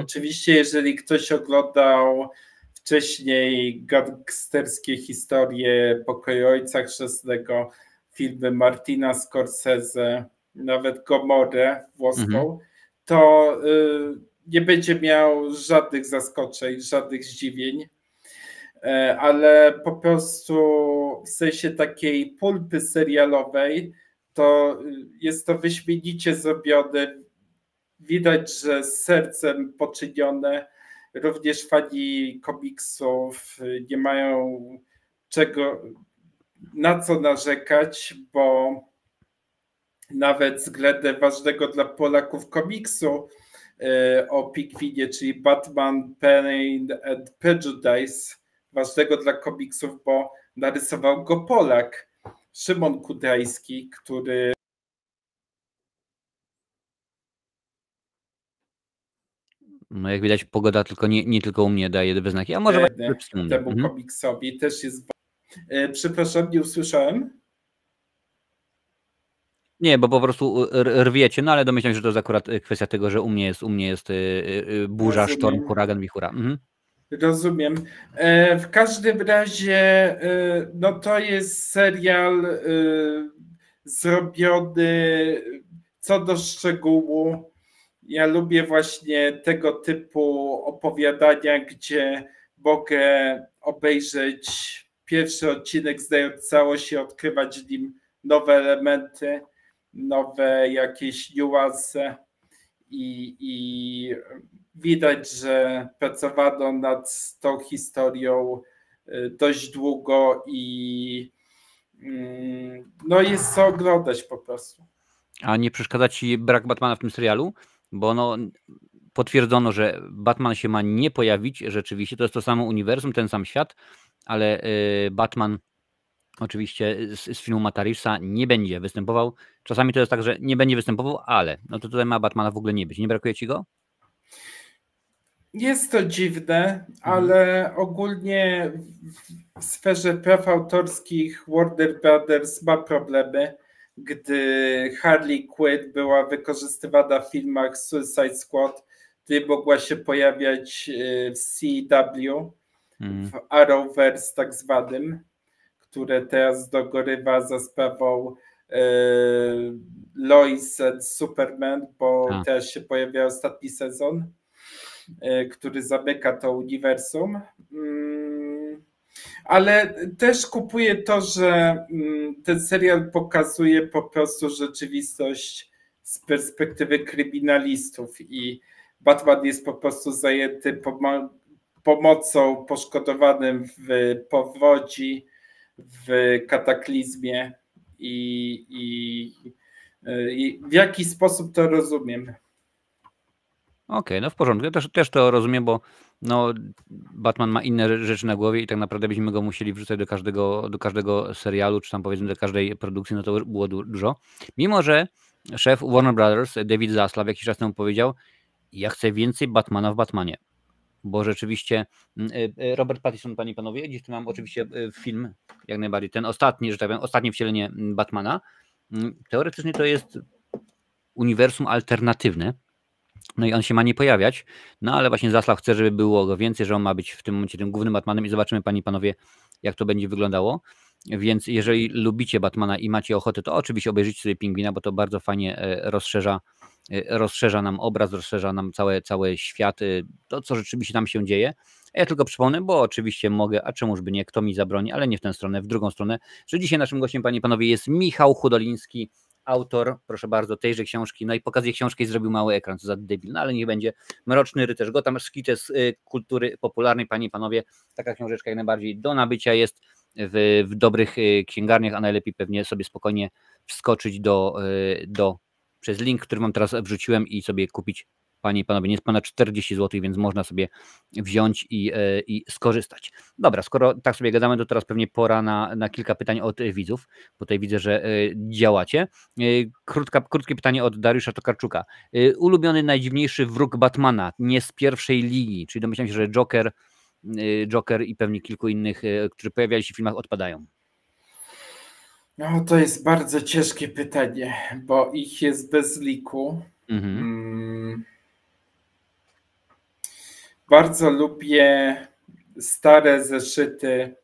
Oczywiście, jeżeli ktoś oglądał wcześniej gangsterskie historie Pokoju Ojca Chrzestnego, filmy Martina Scorsese, nawet Gomorrę włoską, to nie będzie miał żadnych zaskoczeń, żadnych zdziwień, ale po prostu w sensie takiej pulpy serialowej to jest to wyśmienicie zrobione. Widać, że z sercem poczynione. Również fani komiksów nie mają na co narzekać, bo nawet względem ważnego dla Polaków komiksu o pingwinie, czyli Batman Pain and Prejudice, ważnego dla komiksów, bo narysował go Polak, Szymon Kudrajski, który no jak widać, pogoda nie tylko u mnie daje wyznaki, a może temu komiksowi też jest. Przepraszam, nie usłyszałem. Nie, bo po prostu rwiecie, no ale domyślam się, że to jest akurat kwestia tego, że u mnie jest burza, sztorm, huragan, wichura. Rozumiem. W każdym razie no to jest serial zrobiony co do szczegółu. Ja lubię właśnie tego typu opowiadania, gdzie mogę obejrzeć pierwszy odcinek, znając całość i odkrywać w nim nowe elementy, nowe jakieś niuanse i widać, że pracowano nad tą historią dość długo i no jest co oglądać po prostu. A nie przeszkadza ci brak Batmana w tym serialu? Bo no, potwierdzono, że Batman się ma nie pojawić rzeczywiście, to jest to samo uniwersum, ten sam świat, ale Batman oczywiście z filmu Matta Reevesa nie będzie występował. Czasami to jest tak, że nie będzie występował, ale no to tutaj ma Batmana w ogóle nie być. Nie brakuje ci go? Jest to dziwne, ale ogólnie w sferze praw autorskich Warner Brothers ma problemy, gdy Harley Quinn była wykorzystywana w filmach Suicide Squad, gdy mogła się pojawiać w CW, w Arrowverse tak zwanym, które teraz dogorywa za sprawą Lois and Superman, bo teraz się pojawia ostatni sezon, który zamyka to uniwersum. Ale też kupuję to, że ten serial pokazuje po prostu rzeczywistość z perspektywy kryminalistów i Batman jest po prostu zajęty pomocą poszkodowanym w powodzi, w kataklizmie i w jaki sposób to rozumiem. Okej, no w porządku. Ja też to rozumiem, bo no, Batman ma inne rzeczy na głowie i tak naprawdę byśmy go musieli wrzucać do każdego serialu, czy tam powiedzmy do każdej produkcji, no to było dużo. Mimo że szef Warner Brothers, David Zaslav, jakiś czas temu powiedział, ja chcę więcej Batmana w Batmanie. Bo rzeczywiście Robert Pattinson, panie i panowie, gdzieś tu mam oczywiście film, jak najbardziej, ten ostatni, że tak powiem, ostatnie wcielenie Batmana. Teoretycznie to jest uniwersum alternatywne. No i on się ma nie pojawiać, no ale właśnie Zaslav chce, żeby było go więcej, że on ma być w tym momencie tym głównym Batmanem i zobaczymy, panie i panowie, jak to będzie wyglądało. Więc jeżeli lubicie Batmana i macie ochotę, to oczywiście obejrzyjcie sobie Pingwina, bo to bardzo fajnie rozszerza nam obraz, rozszerza nam cały świat, to co rzeczywiście tam się dzieje. Ja tylko przypomnę, bo oczywiście mogę, a czemuż by nie, kto mi zabroni, ale nie w tę stronę, w drugą stronę, że dzisiaj naszym gościem, panie i panowie, jest Michał Hudoliński, autor, proszę bardzo, tejże książki, no i pokazuje książkę i zrobił mały ekran, co za debil, no ale niech będzie. Mroczny rycerz Gotham, szkice z kultury popularnej, panie i panowie, taka książeczka jak najbardziej do nabycia jest w dobrych księgarniach, a najlepiej pewnie sobie spokojnie wskoczyć przez link, który wam teraz wrzuciłem i sobie kupić, panie i panowie, nie jest ponad 40 zł, więc można sobie wziąć i skorzystać. Dobra, skoro tak sobie gadamy, to teraz pewnie pora na kilka pytań od widzów, bo tutaj widzę, że działacie. Krótkie pytanie od Dariusza Tokarczuka. Ulubiony, najdziwniejszy wróg Batmana, nie z pierwszej ligi, czyli domyślam się, że Joker i pewnie kilku innych, którzy pojawiali się w filmach, odpadają. No, to jest bardzo ciężkie pytanie, bo ich jest bez liku. Bardzo lubię stare zeszyty.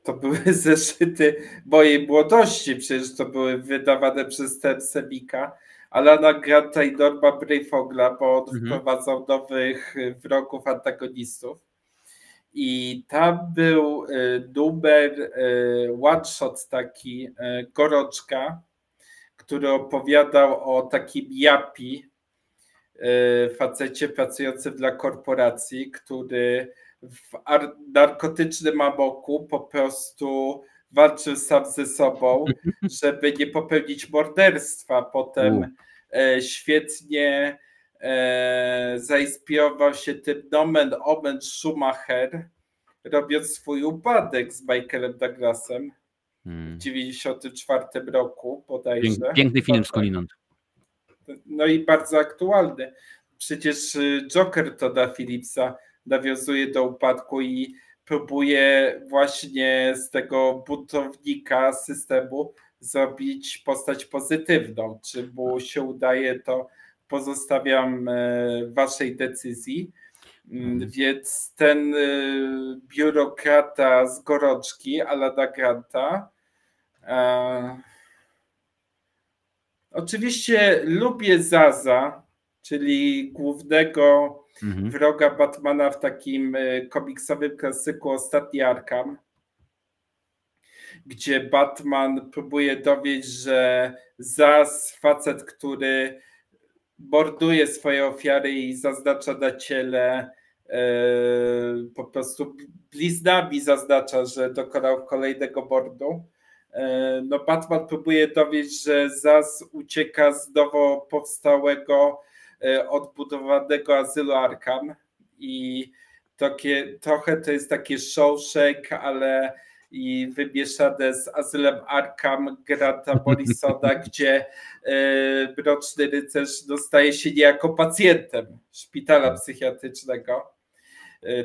To były zeszyty mojej młodości, przecież to były wydawane przez Semika, Alana Granta i Norma Breyfogla, bo on wprowadzał nowych wrogów, antagonistów. I tam był numer one shot taki, Gorączka, który opowiadał o takim Japi, facecie pracującym dla korporacji, który w narkotycznym amoku po prostu walczył sam ze sobą, żeby nie popełnić morderstwa. Potem świetnie zainspirował się tym nomen omen Schumacher, robiąc swój upadek z Michaelem Douglasem w 1994 roku bodajże. Piękny film skądinąd. No i bardzo aktualny. Przecież Joker Todda Phillipsa nawiązuje do upadku i próbuje właśnie z tego buntownika systemu zrobić postać pozytywną. Czy mu się udaje, to pozostawiam waszej decyzji. Więc ten biurokrata z Gorączki, Alana Granta, oczywiście lubię Zaza, czyli głównego wroga Batmana w takim komiksowym klasyku Ostatni Arkham, gdzie Batman próbuje dowieść, że Zaz, facet, który morduje swoje ofiary i zaznacza na ciele, po prostu bliznami zaznacza, że dokonał kolejnego mordu, no Batman próbuje dowieść, że Zaz ucieka z nowo powstałego, odbudowanego azylu Arkham i trochę to jest takie Shawshank, ale i wymieszane z azylem Arkham Granta Morrisona, gdzie Mroczny Rycerz staje się niejako pacjentem szpitala psychiatrycznego.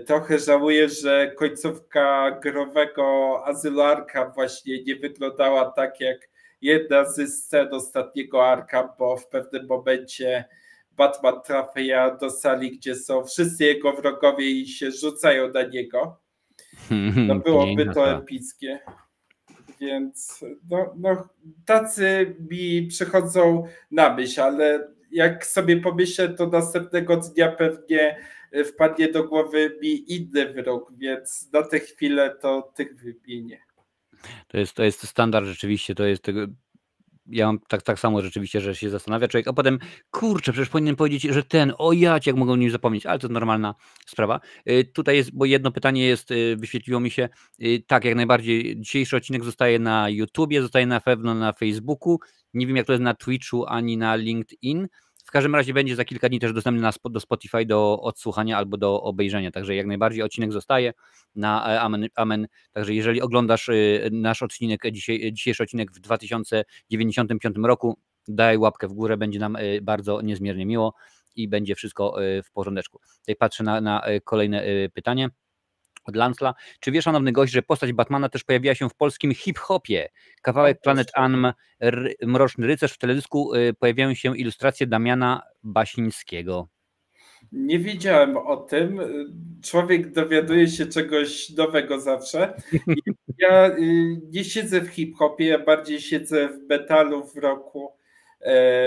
Trochę żałuję, że końcówka growego azylu Arkham właśnie nie wyglądała tak jak jedna ze scen ostatniego Arkham, bo w pewnym momencie Batman trafia do sali, gdzie są wszyscy jego wrogowie i się rzucają na niego. No byłoby to epickie. Więc no, tacy mi przychodzą na myśl, ale jak sobie pomyślę, to następnego dnia pewnie wpadnie do głowy mi inny wróg, więc na tę chwilę to tych wymienię. To jest standard rzeczywiście, to jest tego. Ja mam tak samo rzeczywiście, że się zastanawia człowiek, a potem kurczę, przecież powinien powiedzieć, że jak mogą o nim zapomnieć, ale to normalna sprawa. Tutaj jest, bo jedno pytanie jest, wyświetliło mi się, tak, jak najbardziej dzisiejszy odcinek zostaje na YouTubie, zostaje na pewno na Facebooku, nie wiem jak to jest na Twitchu ani na LinkedIn. W każdym razie będzie za kilka dni też dostępny do Spotify do odsłuchania albo do obejrzenia, także jak najbardziej odcinek zostaje na Amen. Także jeżeli oglądasz nasz odcinek, dzisiejszy odcinek w 2095 roku, daj łapkę w górę, będzie nam bardzo niezmiernie miło i będzie wszystko w porządeczku. Tutaj patrzę na kolejne pytanie od Lancla. Czy wie szanowny gość, że postać Batmana też pojawiła się w polskim hip-hopie? Kawałek Planet Anm, Mroczny Rycerz, w teledysku pojawiają się ilustracje Damiana Basińskiego. Nie wiedziałem o tym. Człowiek dowiaduje się czegoś nowego zawsze. Ja nie siedzę w hip-hopie, ja bardziej siedzę w metalu, w rocku,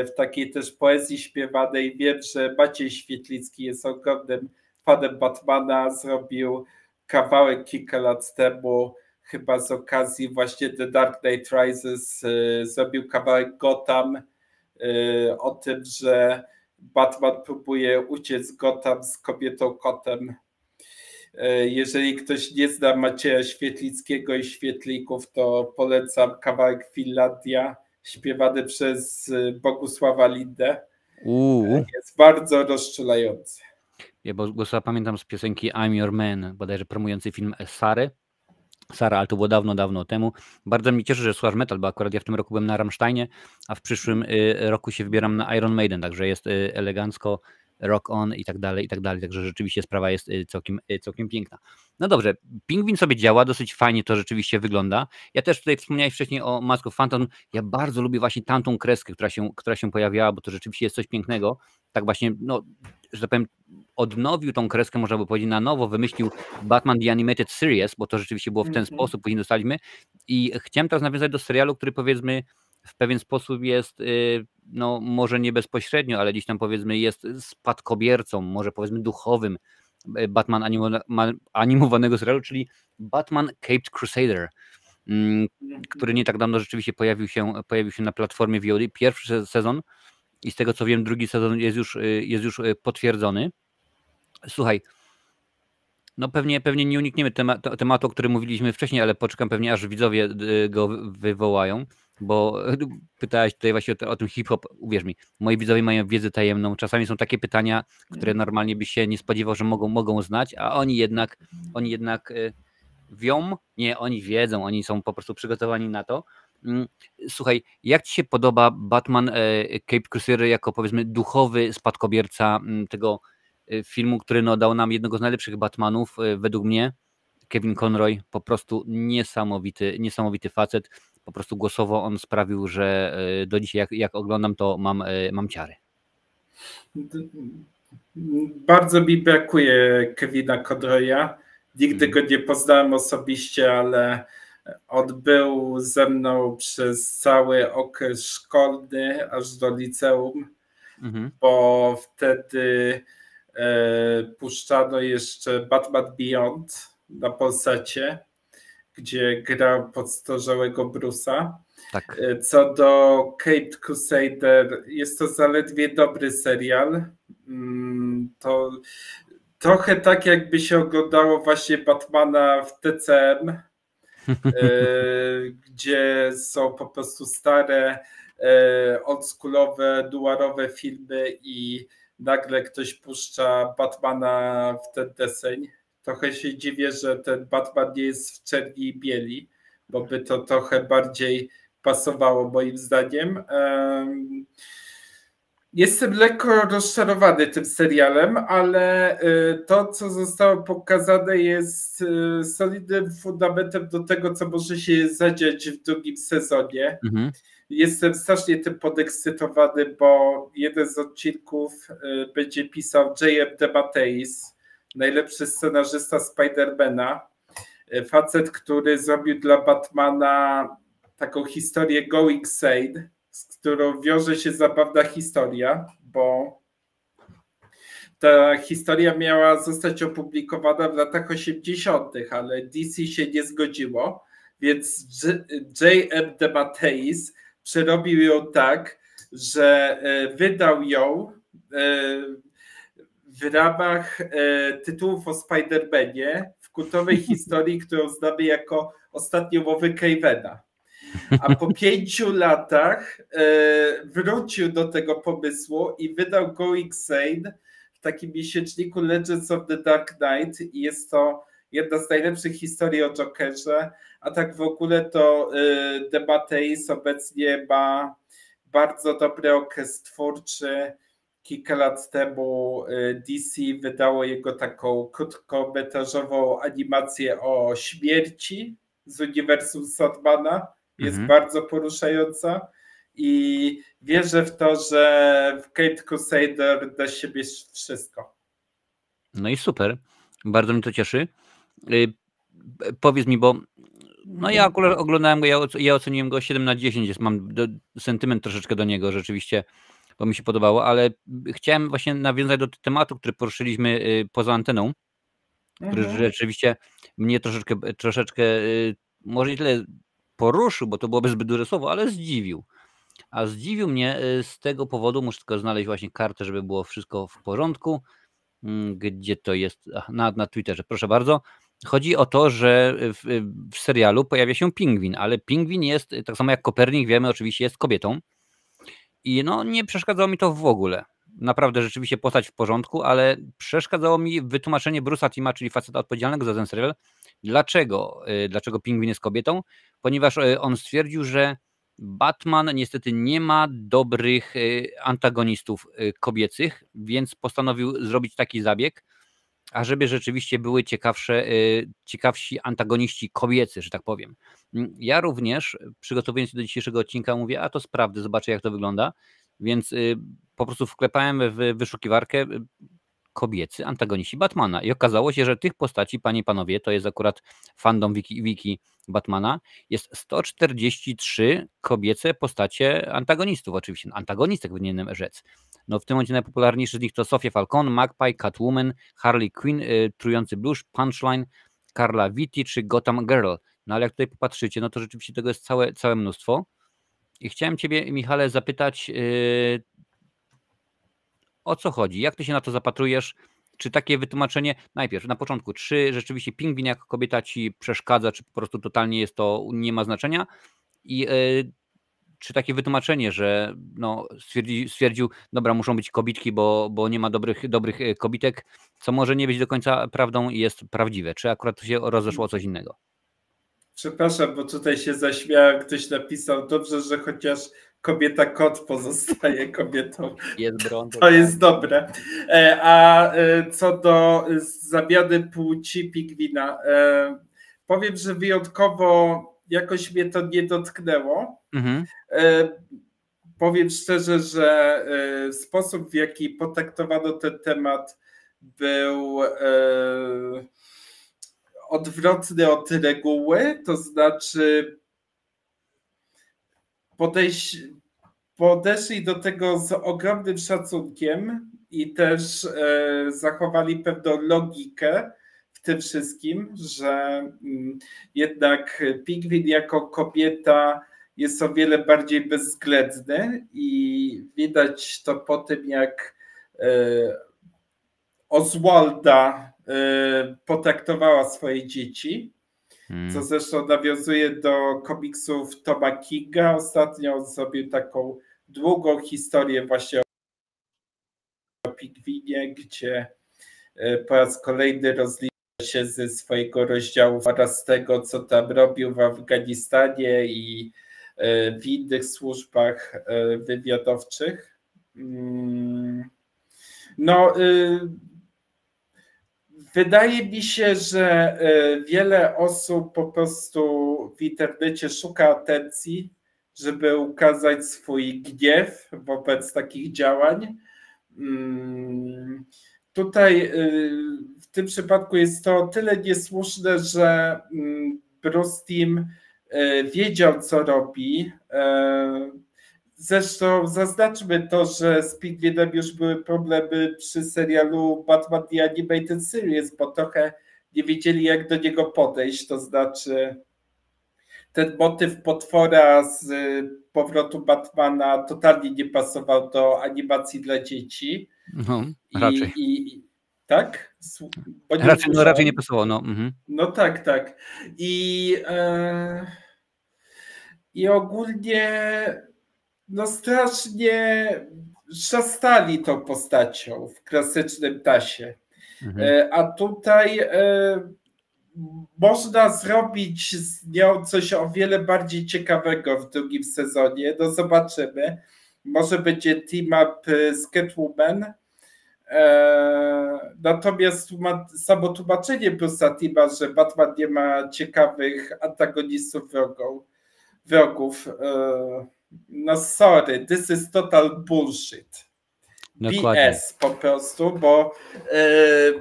w takiej też poezji śpiewanej. Wiem, że Maciej Świetlicki jest ogromnym fanem Batmana, zrobił kawałek kilka lat temu, chyba z okazji właśnie The Dark Knight Rises, zrobił kawałek Gotham o tym, że Batman próbuje uciec z Gotham z kobietą kotem. Jeżeli ktoś nie zna Macieja Świetlickiego i Świetlików, to polecam kawałek Finlandia, śpiewany przez Bogusława Lindę. Jest bardzo rozczulający. Ja Bogusława pamiętam z piosenki I'm Your Man, bodajże promujący film Sara, ale to było dawno temu. Bardzo mnie cieszy, że słuchasz metal, bo akurat ja w tym roku byłem na Rammsteinie, a w przyszłym roku się wybieram na Iron Maiden, także jest elegancko, rock on i tak dalej, także rzeczywiście sprawa jest całkiem piękna. No dobrze, Pingwin sobie działa, dosyć fajnie to rzeczywiście wygląda. Ja też tutaj wspomniałeś wcześniej o Mask of Phantom, ja bardzo lubię właśnie tamtą kreskę, która się pojawiała, bo to rzeczywiście jest coś pięknego, tak właśnie, no, że tak powiem, odnowił tą kreskę, można by powiedzieć, na nowo, wymyślił Batman The Animated Series, bo to rzeczywiście było w ten sposób, później dostaliśmy i chciałem teraz nawiązać do serialu, który powiedzmy w pewien sposób jest, no może nie bezpośrednio, ale gdzieś tam powiedzmy jest spadkobiercą, może powiedzmy duchowym Batman animowanego serialu, czyli Batman Caped Crusader, który nie tak dawno rzeczywiście pojawił się na platformie VOD, pierwszy sezon i z tego co wiem drugi sezon jest już potwierdzony. Słuchaj, no pewnie nie unikniemy tematu, o którym mówiliśmy wcześniej, ale poczekam pewnie aż widzowie go wywołają, bo pytałeś tutaj właśnie o tym hip-hop, uwierz mi, moi widzowie mają wiedzę tajemną, czasami są takie pytania, które normalnie byś się nie spodziewał, że mogą znać, a oni jednak oni wiedzą, oni są po prostu przygotowani na to. Słuchaj, jak ci się podoba Batman Caped Crusader jako powiedzmy duchowy spadkobierca tego filmu, który no, dał nam jednego z najlepszych Batmanów według mnie, Kevin Conroy, po prostu niesamowity facet, po prostu głosowo on sprawił, że do dzisiaj jak oglądam, to mam ciary. Bardzo mi brakuje Kevina Conroya, nigdy go nie poznałem osobiście, ale on był ze mną przez cały okres szkolny, aż do liceum, bo wtedy puszczano jeszcze Batman Beyond na Polsacie, gdzie grał podstarzałego Bruce'a. Tak. Co do Caped Crusader, jest to zaledwie dobry serial. To trochę tak jakby się oglądało właśnie Batmana w TCM, gdzie są po prostu stare, oldschoolowe, duarowe filmy i nagle ktoś puszcza Batmana w ten deseń. Trochę się dziwię, że ten Batman nie jest w czerni i bieli, bo by to trochę bardziej pasowało moim zdaniem. Jestem lekko rozczarowany tym serialem, ale to, co zostało pokazane, jest solidnym fundamentem do tego, co może się zadziać w drugim sezonie. Mhm. Jestem strasznie tym podekscytowany, bo jeden z odcinków będzie pisał J.M. DeMatteis, najlepszy scenarzysta Spidermana. Facet, który zrobił dla Batmana taką historię Going Sane, z którą wiąże się zabawna historia, bo ta historia miała zostać opublikowana w latach 80., ale DC się nie zgodziło, więc J.M. DeMatteis przerobił ją tak, że wydał ją w ramach tytułów o Spider-Manie w kultowej historii, którą znamy jako Ostatnie łowy Cravena. A po 5 latach wrócił do tego pomysłu i wydał Going Sane w takim miesięczniku Legends of the Dark Knight i jest to jedna z najlepszych historii o Jokerze, a tak w ogóle to DeMatteis obecnie ma bardzo dobry okres twórczy. Kilka lat temu DC wydało jego taką krótkometrażową animację o śmierci z uniwersum Sandmana. Jest bardzo poruszająca i wierzę w to, że w Caped Crusader da siebie wszystko. No i super, bardzo mnie to cieszy. Powiedz mi, bo no ja akurat oglądałem go, ja oceniłem go 7/10, mam sentyment troszeczkę do niego rzeczywiście, bo mi się podobało, ale chciałem właśnie nawiązać do tematu, który poruszyliśmy poza anteną, który rzeczywiście mnie troszeczkę może nie tyle poruszył, bo to byłoby zbyt duże słowo, ale zdziwił. A zdziwił mnie z tego powodu, muszę tylko znaleźć właśnie kartę, żeby było wszystko w porządku. Gdzie to jest? Na Twitterze, proszę bardzo. Chodzi o to, że w serialu pojawia się Pingwin, ale Pingwin jest, tak samo jak Kopernik, wiemy, oczywiście jest kobietą. I no nie przeszkadzało mi to w ogóle. Naprawdę rzeczywiście postać w porządku, ale przeszkadzało mi wytłumaczenie Bruce'a Tima, czyli faceta odpowiedzialnego za ten serial, dlaczego Pingwin jest kobietą, ponieważ on stwierdził, że Batman niestety nie ma dobrych antagonistów kobiecych, więc postanowił zrobić taki zabieg, ażeby rzeczywiście były ciekawsi antagoniści kobiecy, że tak powiem. Ja również, przygotowując się do dzisiejszego odcinka, mówię, a to sprawdzę, zobaczę jak to wygląda, więc po prostu wklepałem w wyszukiwarkę kobiecy antagoniści Batmana i okazało się, że tych postaci, panie i panowie, to jest akurat fandom wiki Batmana, jest 143 kobiece postacie antagonistów, oczywiście antagonistek powinienem rzec. No w tym momencie najpopularniejszy z nich to Sophia Falcon, Magpie, Catwoman, Harley Quinn, Trujący Blues, Punchline, Carla Vitti czy Gotham Girl. No ale jak tutaj popatrzycie, no to rzeczywiście tego jest całe mnóstwo. I chciałem ciebie, Michale, zapytać, o co chodzi? Jak ty się na to zapatrujesz? Czy takie wytłumaczenie, najpierw na początku, czy rzeczywiście Pingwin jako kobieta ci przeszkadza, czy po prostu totalnie jest to, nie ma znaczenia? I czy takie wytłumaczenie, że no, stwierdził, dobra, muszą być kobitki, bo nie ma dobrych kobitek, co może nie być do końca prawdą i jest prawdziwe? Czy akurat tu się rozeszło o coś innego? Przepraszam, bo tutaj się zaśmiałem, ktoś napisał, dobrze, że chociaż kobieta kot pozostaje kobietą. To jest dobre. A co do zamiany płci Pingwina, powiem, że wyjątkowo jakoś mnie to nie dotknęło. Powiem szczerze, że sposób, w jaki potraktowano ten temat, był odwrotny od reguły, to znaczy podeszli do tego z ogromnym szacunkiem i też zachowali pewną logikę w tym wszystkim, że jednak Pingwin jako kobieta jest o wiele bardziej bezwzględny i widać to po tym, jak Oswalda potraktowała swoje dzieci. co zresztą nawiązuje do komiksów Toma Kinga. Ostatnio on zrobił taką długą historię właśnie o pingwinie, gdzie po raz kolejny rozlicza się ze swojego rozdziału oraz tego, co tam robił w Afganistanie i w innych służbach wywiadowczych. No, wydaje mi się, że wiele osób po prostu w internecie szuka atencji, żeby ukazać swój gniew wobec takich działań. Tutaj w tym przypadku jest to o tyle niesłuszne, że Bruce Timm wiedział, co robi. Zresztą zaznaczmy to, że z Pingwinem już były problemy przy serialu Batman The Animated Series, bo trochę nie wiedzieli, jak do niego podejść. To znaczy ten motyw potwora z powrotu Batmana totalnie nie pasował do animacji dla dzieci. No, raczej. Tak? Raczej nie pasowało. No, no tak, tak. I ogólnie no strasznie szastali tą postacią w klasycznym tasie. A tutaj można zrobić z nią coś o wiele bardziej ciekawego w drugim sezonie. No zobaczymy. Może będzie team-up z Catwoman. Natomiast samo tłumaczenie Bruce'a Timma, że Batman nie ma ciekawych antagonistów wrogów. No sorry, this is total bullshit. Dokładnie. BS po prostu, bo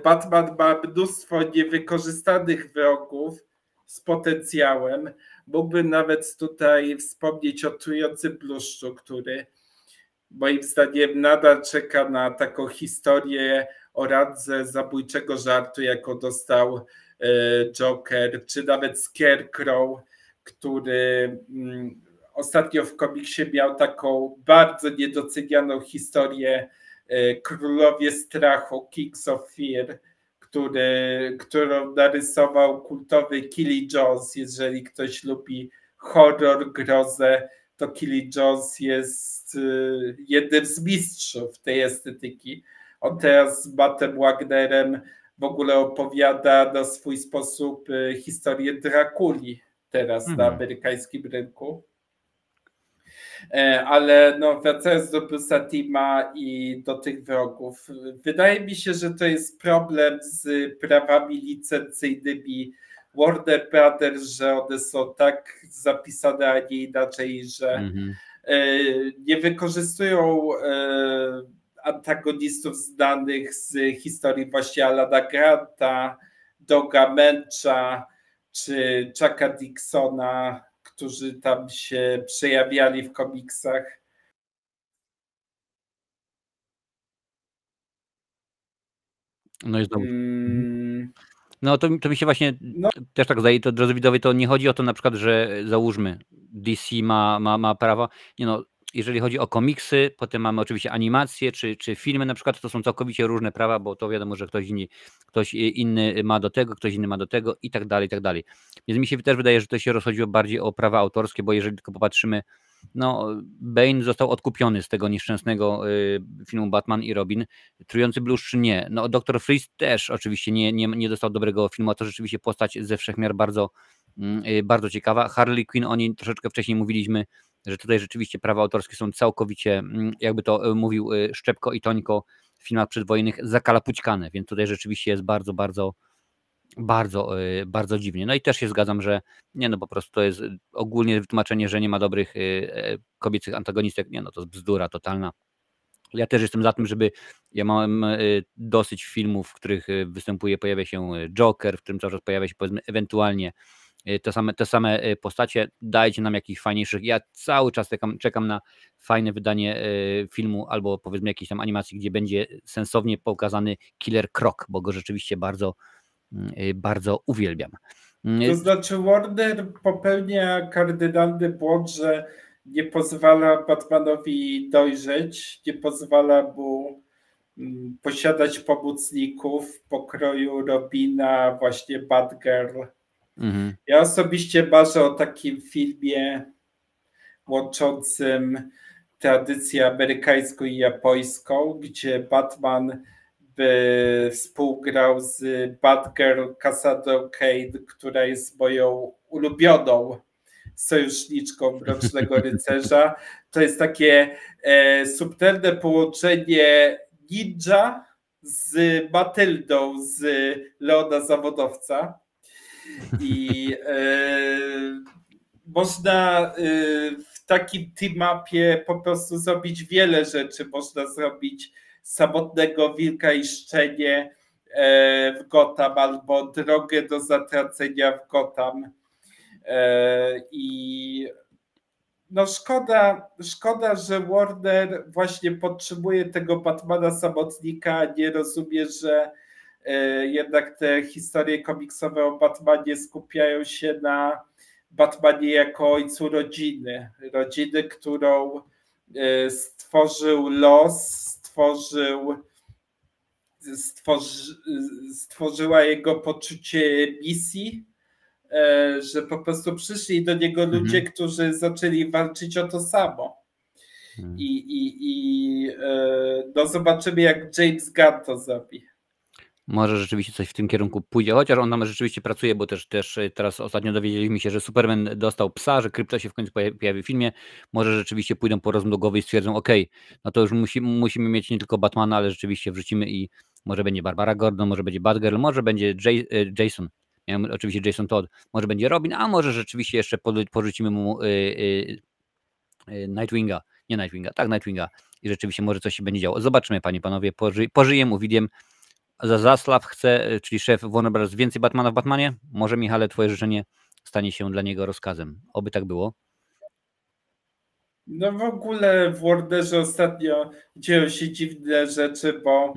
Batman ma mnóstwo niewykorzystanych wrogów z potencjałem. Mógłby nawet tutaj wspomnieć o trującym bluszczu, który moim zdaniem nadal czeka na taką historię o randze zabójczego żartu, jaką dostał Joker, czy nawet Scarecrow, który ostatnio w komiksie miał taką bardzo niedocenianą historię Królowie Strachu, Kings of Fear, którą narysował kultowy Killy Jones. Jeżeli ktoś lubi horror, grozę, to Killy Jones jest jednym z mistrzów tej estetyki. On teraz z Mattem Wagnerem w ogóle opowiada na swój sposób historię Drakuli teraz na amerykańskim rynku. Ale no, wracając do Bruce'a Timma i do tych wrogów, wydaje mi się, że to jest problem z prawami licencyjnymi Warner Brothers, że one są tak zapisane, a nie inaczej, że nie wykorzystują antagonistów znanych z historii właśnie Alana Granta, Doga Mencha czy Chucka Dixona, którzy tam się przejawiali w komiksach. No jest dobrze. No to mi się właśnie też tak zdaje, to drodzy widzowie, to nie chodzi o to na przykład, że załóżmy DC ma prawa, nie no, jeżeli chodzi o komiksy, potem mamy oczywiście animacje czy filmy na przykład, to są całkowicie różne prawa, bo to wiadomo, że ktoś inny ma do tego, ktoś inny ma do tego i tak dalej, i tak dalej. Więc mi się też wydaje, że to się rozchodziło bardziej o prawa autorskie, bo jeżeli tylko popatrzymy, no Bane został odkupiony z tego nieszczęsnego filmu Batman i Robin, Trujący bluszcz nie, no Dr. Freeze też oczywiście nie dostał dobrego filmu, a to rzeczywiście postać ze wszechmiar bardzo ciekawa. Harley Quinn, o niej troszeczkę wcześniej mówiliśmy, że tutaj rzeczywiście prawa autorskie są całkowicie, jakby to mówił Szczepko i Tońko w filmach przedwojennych, zakalapućkane, więc tutaj rzeczywiście jest bardzo dziwnie. No i też się zgadzam, że nie no po prostu to jest ogólnie wytłumaczenie, że nie ma dobrych kobiecych antagonistek, nie no to jest bzdura totalna. Ja też jestem za tym, ja mam dosyć filmów, w których pojawia się Joker, w którym cały czas pojawia się powiedzmy ewentualnie te same postacie, dajcie nam jakichś fajniejszych. Ja cały czas czekam na fajne wydanie filmu albo powiedzmy jakiejś tam animacji, gdzie będzie sensownie pokazany Killer Croc, bo go rzeczywiście bardzo uwielbiam. To znaczy Warner popełnia kardynalny błąd, że nie pozwala Batmanowi dojrzeć, nie pozwala mu posiadać pomocników pokroju Robina, właśnie Batgirl Ja osobiście marzę o takim filmie łączącym tradycję amerykańską i japońską, gdzie Batman by współgrał z Batgirl Cassandrą Cain, która jest moją ulubioną sojuszniczką Mrocznego Rycerza. To jest takie subtelne połączenie ninja z Matyldą z Leona Zawodowca. I można w takim team-upie po prostu zrobić wiele rzeczy. Można zrobić Samotnego Wilka i Szczenie w Gotham albo Drogę do Zatracenia w Gotham. I no szkoda, że Warner właśnie podtrzymuje tego Batmana samotnika, nie rozumie, że jednak te historie komiksowe o Batmanie skupiają się na Batmanie jako ojcu rodziny, którą stworzył los, stworzyła jego poczucie misji, że po prostu przyszli do niego ludzie, którzy zaczęli walczyć o to samo. I no zobaczymy, jak James Gunn to zrobi. Może rzeczywiście coś w tym kierunku pójdzie, chociaż on tam rzeczywiście pracuje, bo też teraz ostatnio dowiedzieliśmy się, że Superman dostał psa, że Krypto się w końcu pojawi w filmie. Może rzeczywiście pójdą po rozum do głowy i stwierdzą, no to już musimy mieć nie tylko Batmana, ale rzeczywiście wrzucimy i może będzie Barbara Gordon, może będzie Batgirl, może będzie Jason, oczywiście Jason Todd, może będzie Robin, a może rzeczywiście jeszcze porzucimy mu Nightwinga, Nightwinga i rzeczywiście może coś się będzie działo. Zobaczymy, panie, panowie, pożyję, uwidiem. Zaslav chce, czyli szef Warner Bros. Więcej Batmana w Batmanie? Może, Michale, twoje życzenie stanie się dla niego rozkazem. Oby tak było. No w ogóle w Warnerze ostatnio dzieją się dziwne rzeczy, bo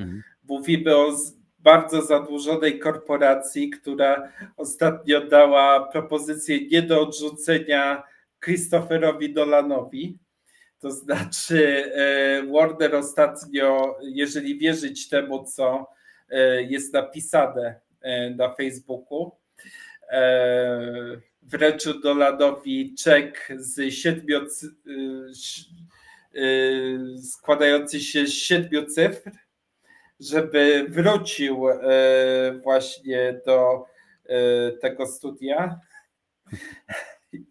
mówimy o bardzo zadłużonej korporacji, która ostatnio dała propozycję nie do odrzucenia Christopherowi Nolanowi. To znaczy Warner ostatnio, jeżeli wierzyć temu, co jest napisane na Facebooku, wręczył Nolanowi czek składający się z 7 cyfr, żeby wrócił właśnie do tego studia.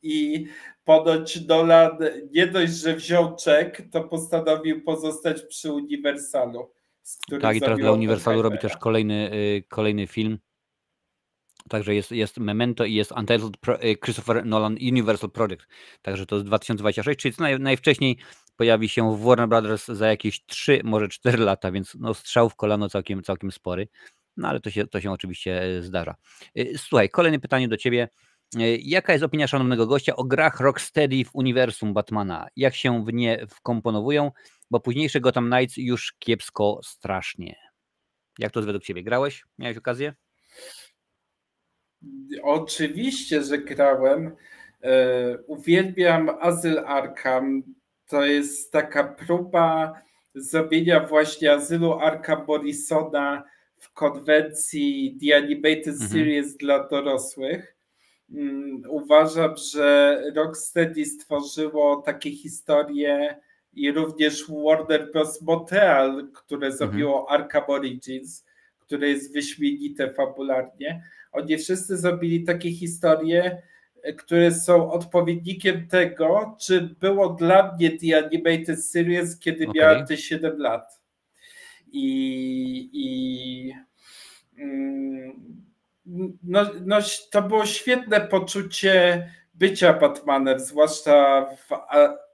I ponoć Nolan nie dość, że wziął czek, to postanowił pozostać przy Universalu. Tak, i teraz dla Universalu robi też kolejny film. Także jest Memento i jest Untitled Christopher Nolan Universal Project. Także to jest 2026, czyli najwcześniej pojawi się w Warner Brothers za jakieś 3, może 4 lata, więc no strzał w kolano całkiem spory. No ale to się oczywiście zdarza. Słuchaj, kolejne pytanie do ciebie. Jaka jest opinia szanownego gościa o grach Rocksteady w uniwersum Batmana? Jak się w nie wkomponowują? Bo późniejsze Gotham Knights już kiepsko strasznie. Jak to jest według ciebie? Grałeś? Miałeś okazję? Oczywiście, że grałem. Uwielbiam Azyl Arkham. To jest taka próba zrobienia właśnie Azylu Arkham Morrisona w konwencji The Animated Series dla dorosłych. Uważam, że Rocksteady stworzyło takie historie i również Warner Bros. Montreal, które zrobiło Arkham Origins, które jest wyśmienite fabularnie. Oni wszyscy zrobili takie historie, które są odpowiednikiem tego, czy było dla mnie The Animated Series, kiedy miałem te 7 lat. No, to było świetne poczucie bycia Batmanem, zwłaszcza w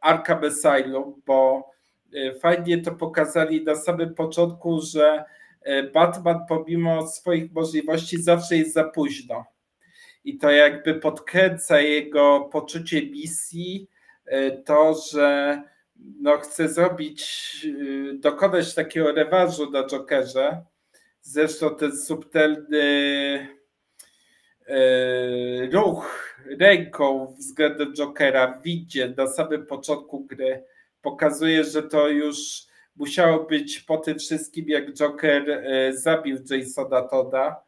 Arkham Asylum, bo fajnie to pokazali na samym początku, że Batman pomimo swoich możliwości zawsze jest za późno. I to jakby podkręca jego poczucie misji, to, że no chce dokonać takiego rewanżu na Jokerze. Zresztą ten subtelny ruch ręką względem Jokera w windzie na samym początku gry pokazuje, że to już musiało być po tym wszystkim, jak Joker zabił Jasona Todda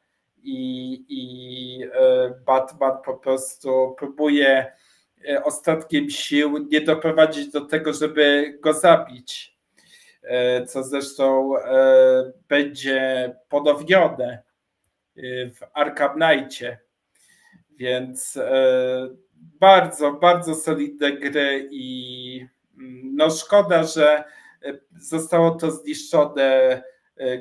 Batman po prostu próbuje ostatkiem sił nie doprowadzić do tego, żeby go zabić, co zresztą będzie ponownione w Arkham Knightie. Więc bardzo, bardzo solidne gry i no szkoda, że zostało to zniszczone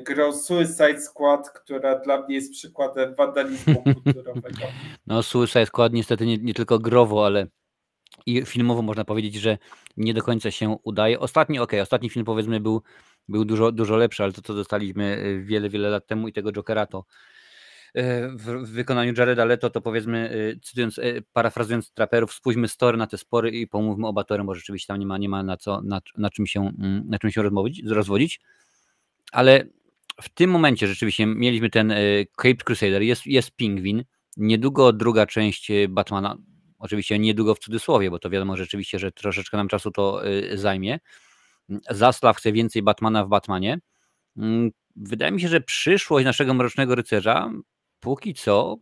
grą Suicide Squad, która dla mnie jest przykładem wandalizmu kulturowego. No Suicide Squad niestety nie tylko growo, ale i filmowo można powiedzieć, że nie do końca się udaje. Ostatni film powiedzmy był dużo lepszy, ale to co dostaliśmy wiele lat temu i tego Jokera to w wykonaniu Jareda Leto to powiedzmy, cytując, parafrazując traperów, spójrzmy story na te spory i pomówmy o Batorem, bo rzeczywiście tam nie ma na czym się rozwodzić. Ale w tym momencie rzeczywiście mieliśmy ten Caped Crusader, jest Pingwin, niedługo druga część Batmana, oczywiście niedługo w cudzysłowie, bo to wiadomo rzeczywiście, że troszeczkę nam czasu to zajmie. Zaslav chce więcej Batmana w Batmanie. Wydaje mi się, że przyszłość naszego Mrocznego Rycerza póki co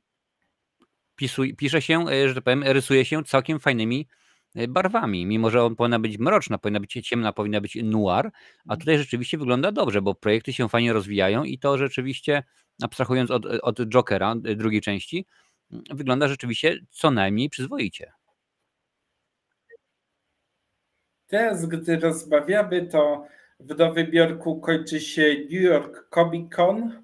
pisze się, że tak powiem, rysuje się całkiem fajnymi barwami, mimo że on powinna być mroczna, powinna być ciemna, powinna być noir, a tutaj rzeczywiście wygląda dobrze, bo projekty się fajnie rozwijają i to rzeczywiście, abstrahując od Jokera, drugiej części, wygląda rzeczywiście co najmniej przyzwoicie. Teraz, gdy rozmawiamy, to w Nowym Jorku kończy się New York Comic Con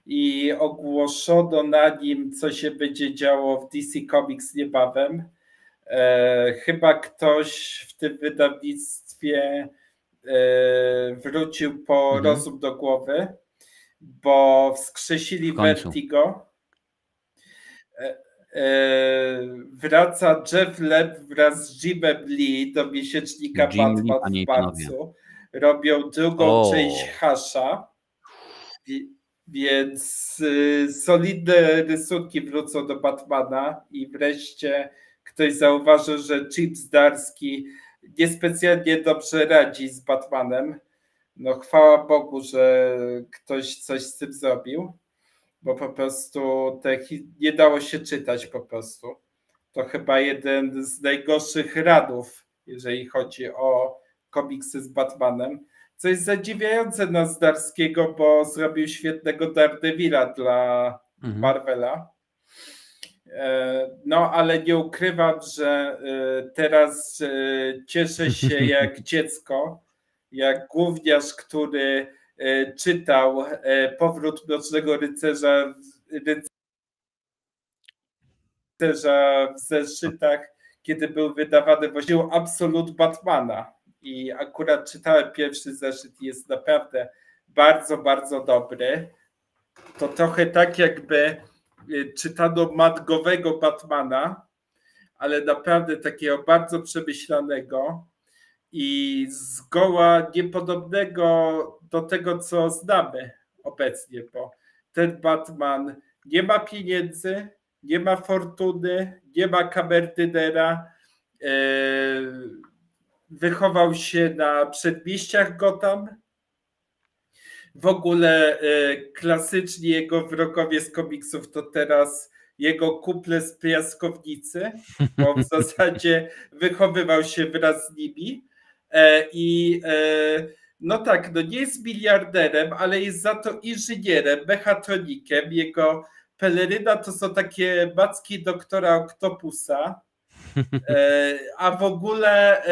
i ogłoszono na nim, co się będzie działo w DC Comics niebawem. Chyba ktoś w tym wydawnictwie wrócił po rozum do głowy, bo wskrzesili Vertigo. Wraca Jeff Leb wraz z Jimem Lee do miesięcznika Batman w marcu. Robią drugą część Hasha, więc solidne rysunki wrócą do Batmana i wreszcie ktoś zauważył, że Chip Zdarsky niespecjalnie dobrze radzi z Batmanem. No chwała Bogu, że ktoś coś z tym zrobił, bo po prostu nie dało się czytać po prostu. To chyba jeden z najgorszych radów, jeżeli chodzi o komiksy z Batmanem. Co jest zadziwiające na Zdarskiego, bo zrobił świetnego Daredevila dla Marvela. No, ale nie ukrywam, że teraz cieszę się jak dziecko, jak gówniarz, który czytał Powrót Mrocznego Rycerza w zeszytach, kiedy był wydawany właśnie Absolut Batmana. I akurat czytałem pierwszy zeszyt i jest naprawdę bardzo, bardzo dobry. To trochę tak, jakby czytano madgowego Batmana, ale naprawdę takiego bardzo przemyślanego i zgoła niepodobnego do tego, co znamy obecnie, bo ten Batman nie ma pieniędzy, nie ma fortuny, nie ma kamerdynera, wychował się na przedmieściach Gotham. W ogóle klasyczni jego wrogowie z komiksów to teraz jego kuple z piaskownicy, bo w zasadzie wychowywał się wraz z nimi. No tak, no nie jest miliarderem, ale jest za to inżynierem, mechatronikiem. Jego peleryna to są takie macki doktora Octopusa, a w ogóle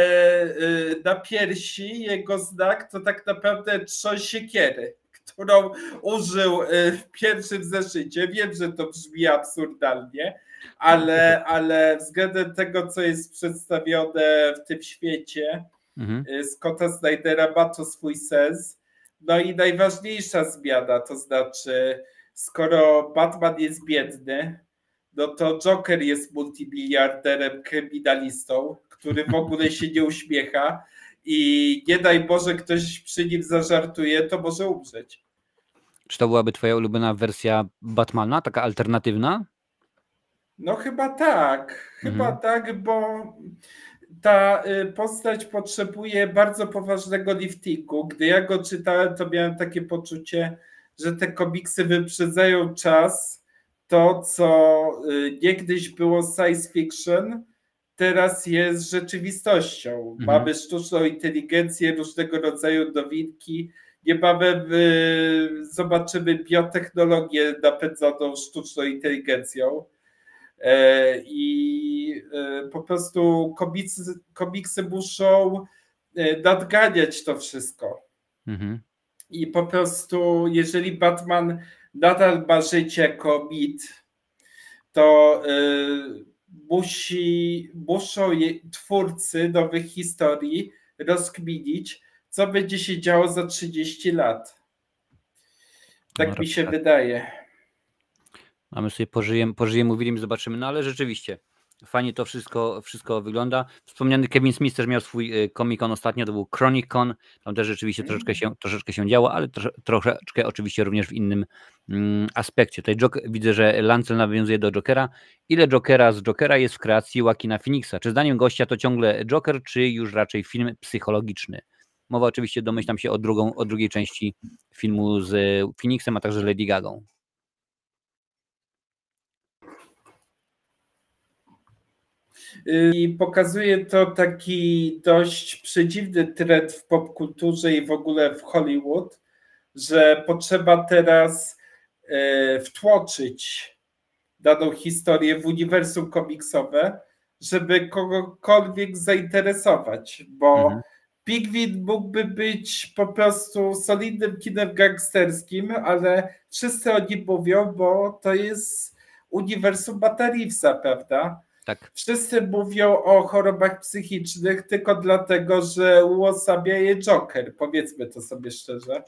na piersi jego znak to tak naprawdę trzon siekiery, którą użył w pierwszym zeszycie. Wiem, że to brzmi absurdalnie, ale względem tego, co jest przedstawione w tym świecie, Scotta Snydera ma to swój sens. No i najważniejsza zmiana, to znaczy, skoro Batman jest biedny, no to Joker jest multimiliarderem, kryminalistą, który w ogóle się nie uśmiecha i nie daj Boże ktoś przy nim zażartuje, to może umrzeć. Czy to byłaby twoja ulubiona wersja Batmana, taka alternatywna? No chyba tak, bo ta postać potrzebuje bardzo poważnego liftingu. Gdy ja go czytałem, to miałem takie poczucie, że te komiksy wyprzedzają czas, to, co niegdyś było science fiction, teraz jest rzeczywistością. Mamy sztuczną inteligencję, różnego rodzaju nowinki. Niebawem zobaczymy biotechnologię napędzoną sztuczną inteligencją. I po prostu komiksy muszą nadganiać to wszystko. I po prostu, jeżeli Batman nadal ma życie jako mit, to muszą twórcy nowych historii rozkminić, co będzie się działo za 30 lat. Tak mi się wydaje. A my sobie pożyjemy, mówili, zobaczymy. No ale rzeczywiście, fajnie to wszystko wygląda. Wspomniany Kevin Smith też miał swój Comic-Con ostatnio, to był Chronic-Con. Tam też rzeczywiście troszeczkę się działo, ale troszeczkę oczywiście również w innym aspekcie. Tutaj widzę, że Lancel nawiązuje do Jokera. Ile Jokera z Jokera jest w kreacji Joaquina Phoenixa? Czy zdaniem gościa to ciągle Joker, czy już raczej film psychologiczny? Mowa oczywiście, domyślam się, o drugiej części filmu z Phoenixem, a także Lady Gagą. I pokazuje to taki dość przedziwny trend w popkulturze i w ogóle w Hollywood, że potrzeba teraz wtłoczyć daną historię w uniwersum komiksowe, żeby kogokolwiek zainteresować, bo Pingwin mógłby być po prostu solidnym kinem gangsterskim, ale wszyscy o nim mówią, bo to jest uniwersum Matta Reevesa, prawda? Tak. Wszyscy mówią o chorobach psychicznych tylko dlatego, że uosabia je Joker, powiedzmy to sobie szczerze.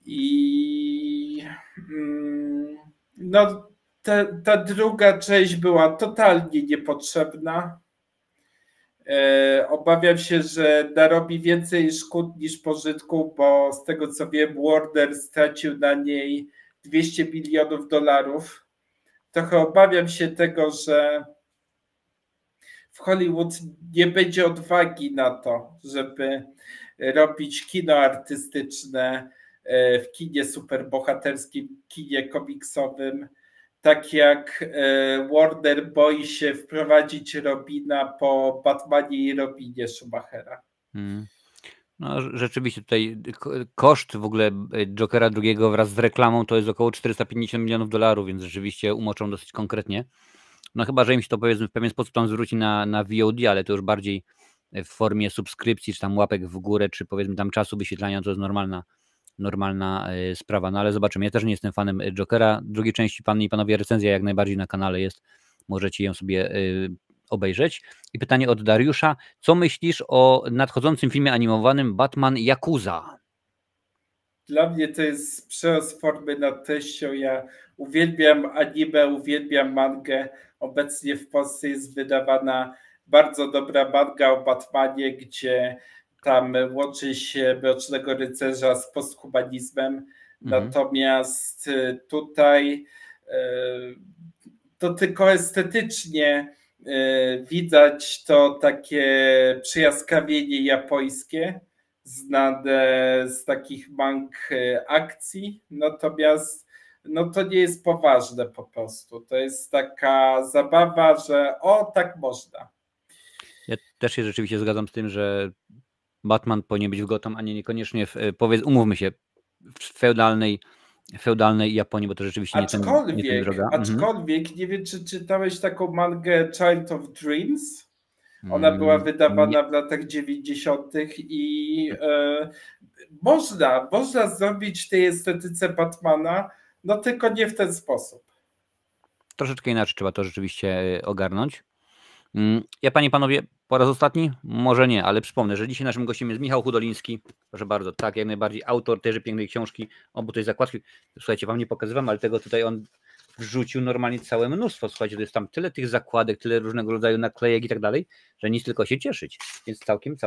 I no, ta druga część była totalnie niepotrzebna. Obawiam się, że narobi więcej szkód niż pożytku, bo z tego co wiem, Warner stracił na niej $200 milionów. Trochę obawiam się tego, że w Hollywood nie będzie odwagi na to, żeby robić kino artystyczne w kinie superbohaterskim, kinie komiksowym, tak jak Warner boi się wprowadzić Robina po Batmanie i Robinie Schumachera. No rzeczywiście tutaj koszt w ogóle Jokera drugiego wraz z reklamą to jest około $450 milionów, więc rzeczywiście umoczą dosyć konkretnie. No chyba, że im się to powiedzmy w pewien sposób tam zwróci na VOD, ale to już bardziej w formie subskrypcji, czy tam łapek w górę, czy powiedzmy tam czasu wyświetlania, to jest normalna sprawa. No ale zobaczymy. Ja też nie jestem fanem Jokera. Drugiej części, panie i panowie, recenzja jak najbardziej na kanale jest. Możecie ją sobie obejrzeć. I pytanie od Dariusza. Co myślisz o nadchodzącym filmie animowanym Batman Yakuza? Dla mnie to jest przerost formy nad treścią. Ja uwielbiam anime, uwielbiam mangę. Obecnie w Polsce jest wydawana bardzo dobra manga o Batmanie, gdzie tam łączy się Mrocznego Rycerza z posthumanizmem. Natomiast tutaj to tylko estetycznie widać to takie przyjaskawienie japońskie znane z takich mang akcji, natomiast no to nie jest poważne po prostu. To jest taka zabawa, że tak można. Ja też się rzeczywiście zgadzam z tym, że Batman powinien być w Gotham, a niekoniecznie umówmy się, w feudalnej Japonii, bo to rzeczywiście nie ten droga. Aczkolwiek nie wiem, czy czytałeś taką mangę Child of Dreams. Ona była wydawana w latach 90. i można zrobić w tej estetyce Batmana, no tylko nie w ten sposób. Troszeczkę inaczej trzeba to rzeczywiście ogarnąć. Ja, panie i panowie, po raz ostatni? Może nie, ale przypomnę, że dzisiaj naszym gościem jest Michał Hudoliński. Proszę bardzo, tak, jak najbardziej autor tejże pięknej książki, bo tej zakładki, słuchajcie, wam nie pokazywam, ale tego tutaj on wrzucił normalnie całe mnóstwo. Słuchajcie, to jest tam tyle tych zakładek, tyle różnego rodzaju naklejek i tak dalej, że nic tylko się cieszyć. Więc całkiem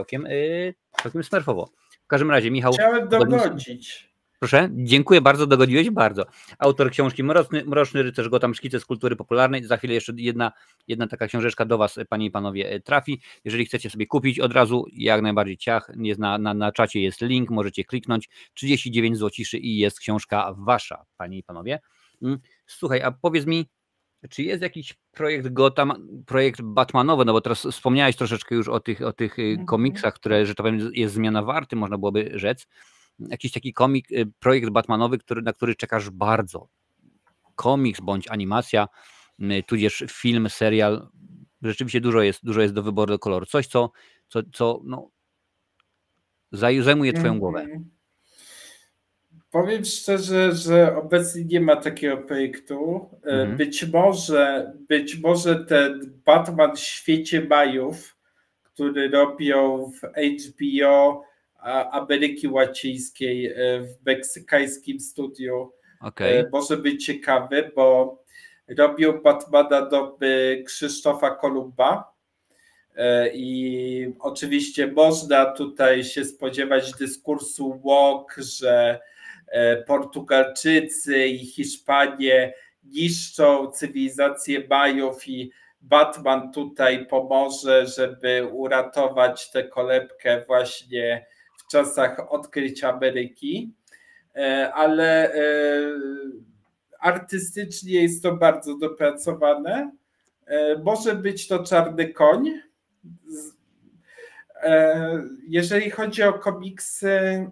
smerfowo. W każdym razie, Michał... Chciałem dogodzić. Proszę, dziękuję bardzo, dogodziłeś bardzo. Autor książki Mroczny Rycerz Gotham, szkice z kultury popularnej. Za chwilę jeszcze jedna taka książeczka do was, panie i panowie, trafi. Jeżeli chcecie sobie kupić od razu, jak najbardziej ciach, jest na czacie jest link, możecie kliknąć. 39 złociszy i jest książka wasza, panie i panowie. Słuchaj, a powiedz mi, czy jest jakiś projekt Gotham, projekt Batmanowy, no bo teraz wspomniałeś troszeczkę już o tych komiksach, które, że to powiem, jest zmiana warty, można byłoby rzec. Jakiś taki projekt Batmanowy, na który czekasz bardzo. Komiks bądź animacja, tudzież film, serial. Rzeczywiście dużo jest do wyboru, do koloru. Coś, co no, zajmuje twoją głowę. Powiem szczerze, że obecnie nie ma takiego projektu. Być może ten Batman w świecie Majów, który robią w HBO Ameryki Łacińskiej w meksykańskim studiu, może być ciekawy, bo robią Batmana doby Krzysztofa Kolumba. I oczywiście można tutaj się spodziewać dyskursu woke, że Portugalczycy i Hiszpanie niszczą cywilizację Majów i Batman tutaj pomoże, żeby uratować tę kolebkę właśnie w czasach odkryć Ameryki, ale artystycznie jest to bardzo dopracowane. Może być to Czarny Koń. Jeżeli chodzi o komiksy,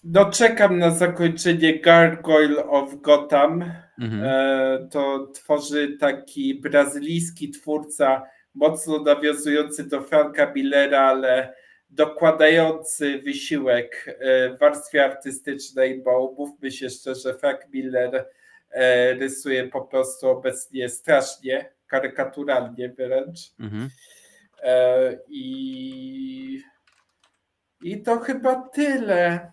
no czekam na zakończenie Gargoyle of Gotham. To tworzy taki brazylijski twórca, mocno nawiązujący do Franka Millera, ale dokładający wysiłek w warstwie artystycznej, bo umówmy się szczerze, Frank Miller rysuje po prostu obecnie strasznie, karykaturalnie wręcz. I to chyba tyle.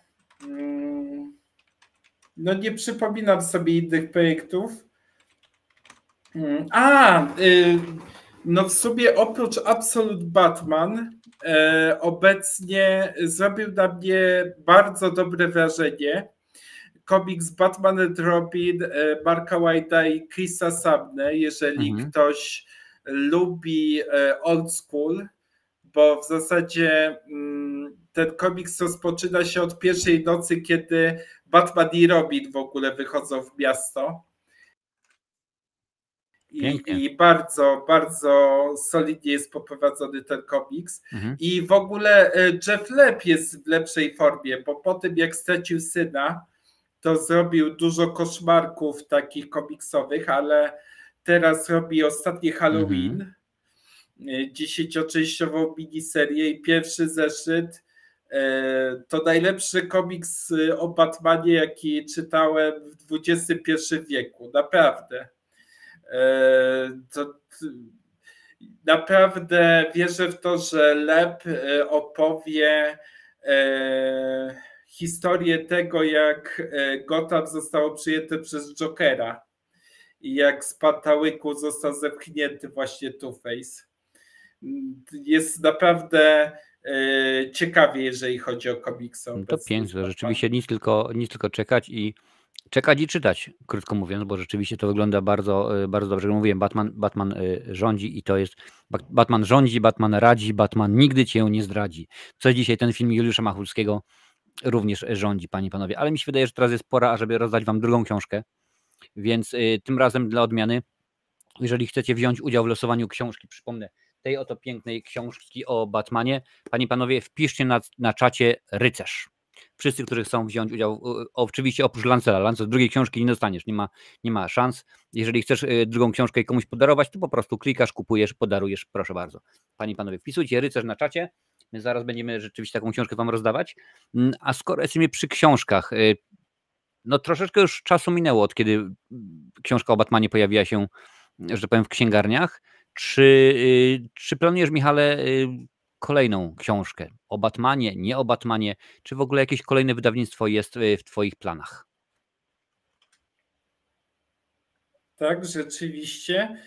No nie przypominam sobie innych projektów. No w sumie oprócz Absolute Batman obecnie zrobił na mnie bardzo dobre wrażenie komiks Batman and Robin Marka Waida i Chrisa Samney, jeżeli ktoś lubi old school, bo w zasadzie ten komiks rozpoczyna się od pierwszej nocy, kiedy Batman i Robin w ogóle wychodzą w miasto. I bardzo, bardzo solidnie jest poprowadzony ten komiks. I w ogóle Jeff Lemire jest w lepszej formie, bo po tym jak stracił syna, to zrobił dużo koszmarków takich komiksowych, ale teraz robi ostatni Halloween, 10-częściową miniserię i pierwszy zeszyt to najlepszy komiks o Batmanie, jaki czytałem w XXI wieku. Naprawdę. Naprawdę wierzę w to, że Lemire opowie historię tego, jak Gotham zostało przyjęte przez Jokera i jak z pantałyku został zepchnięty właśnie Two-Face. Jest naprawdę ciekawie, jeżeli chodzi o komiksy. To piękne, rzeczywiście nic tylko czekać i czytać, krótko mówiąc, bo rzeczywiście to wygląda bardzo, bardzo dobrze. Jak mówiłem, Batman rządzi i to jest Batman rządzi, Batman radzi, Batman nigdy cię nie zdradzi. Co dzisiaj ten film Juliusza Machulskiego również rządzi, panie i panowie. Ale mi się wydaje, że teraz jest pora, ażeby rozdać wam drugą książkę, więc tym razem dla odmiany, jeżeli chcecie wziąć udział w losowaniu książki, przypomnę, tej oto pięknej książki o Batmanie, panie i panowie, wpiszcie na czacie rycerz. Wszyscy, którzy chcą wziąć udział, oczywiście oprócz Lancela, drugiej książki nie dostaniesz, nie ma szans. Jeżeli chcesz drugą książkę komuś podarować, to po prostu klikasz, kupujesz, podarujesz, proszę bardzo. Panie i panowie, wpisujcie rycerz na czacie, my zaraz będziemy rzeczywiście taką książkę wam rozdawać. A skoro jesteśmy przy książkach, no troszeczkę już czasu minęło, od kiedy książka o Batmanie pojawiła się, że tak powiem, w księgarniach. Czy planujesz, Michale, kolejną książkę o Batmanie, nie o Batmanie? Czy w ogóle jakieś kolejne wydawnictwo jest w twoich planach? Tak, rzeczywiście.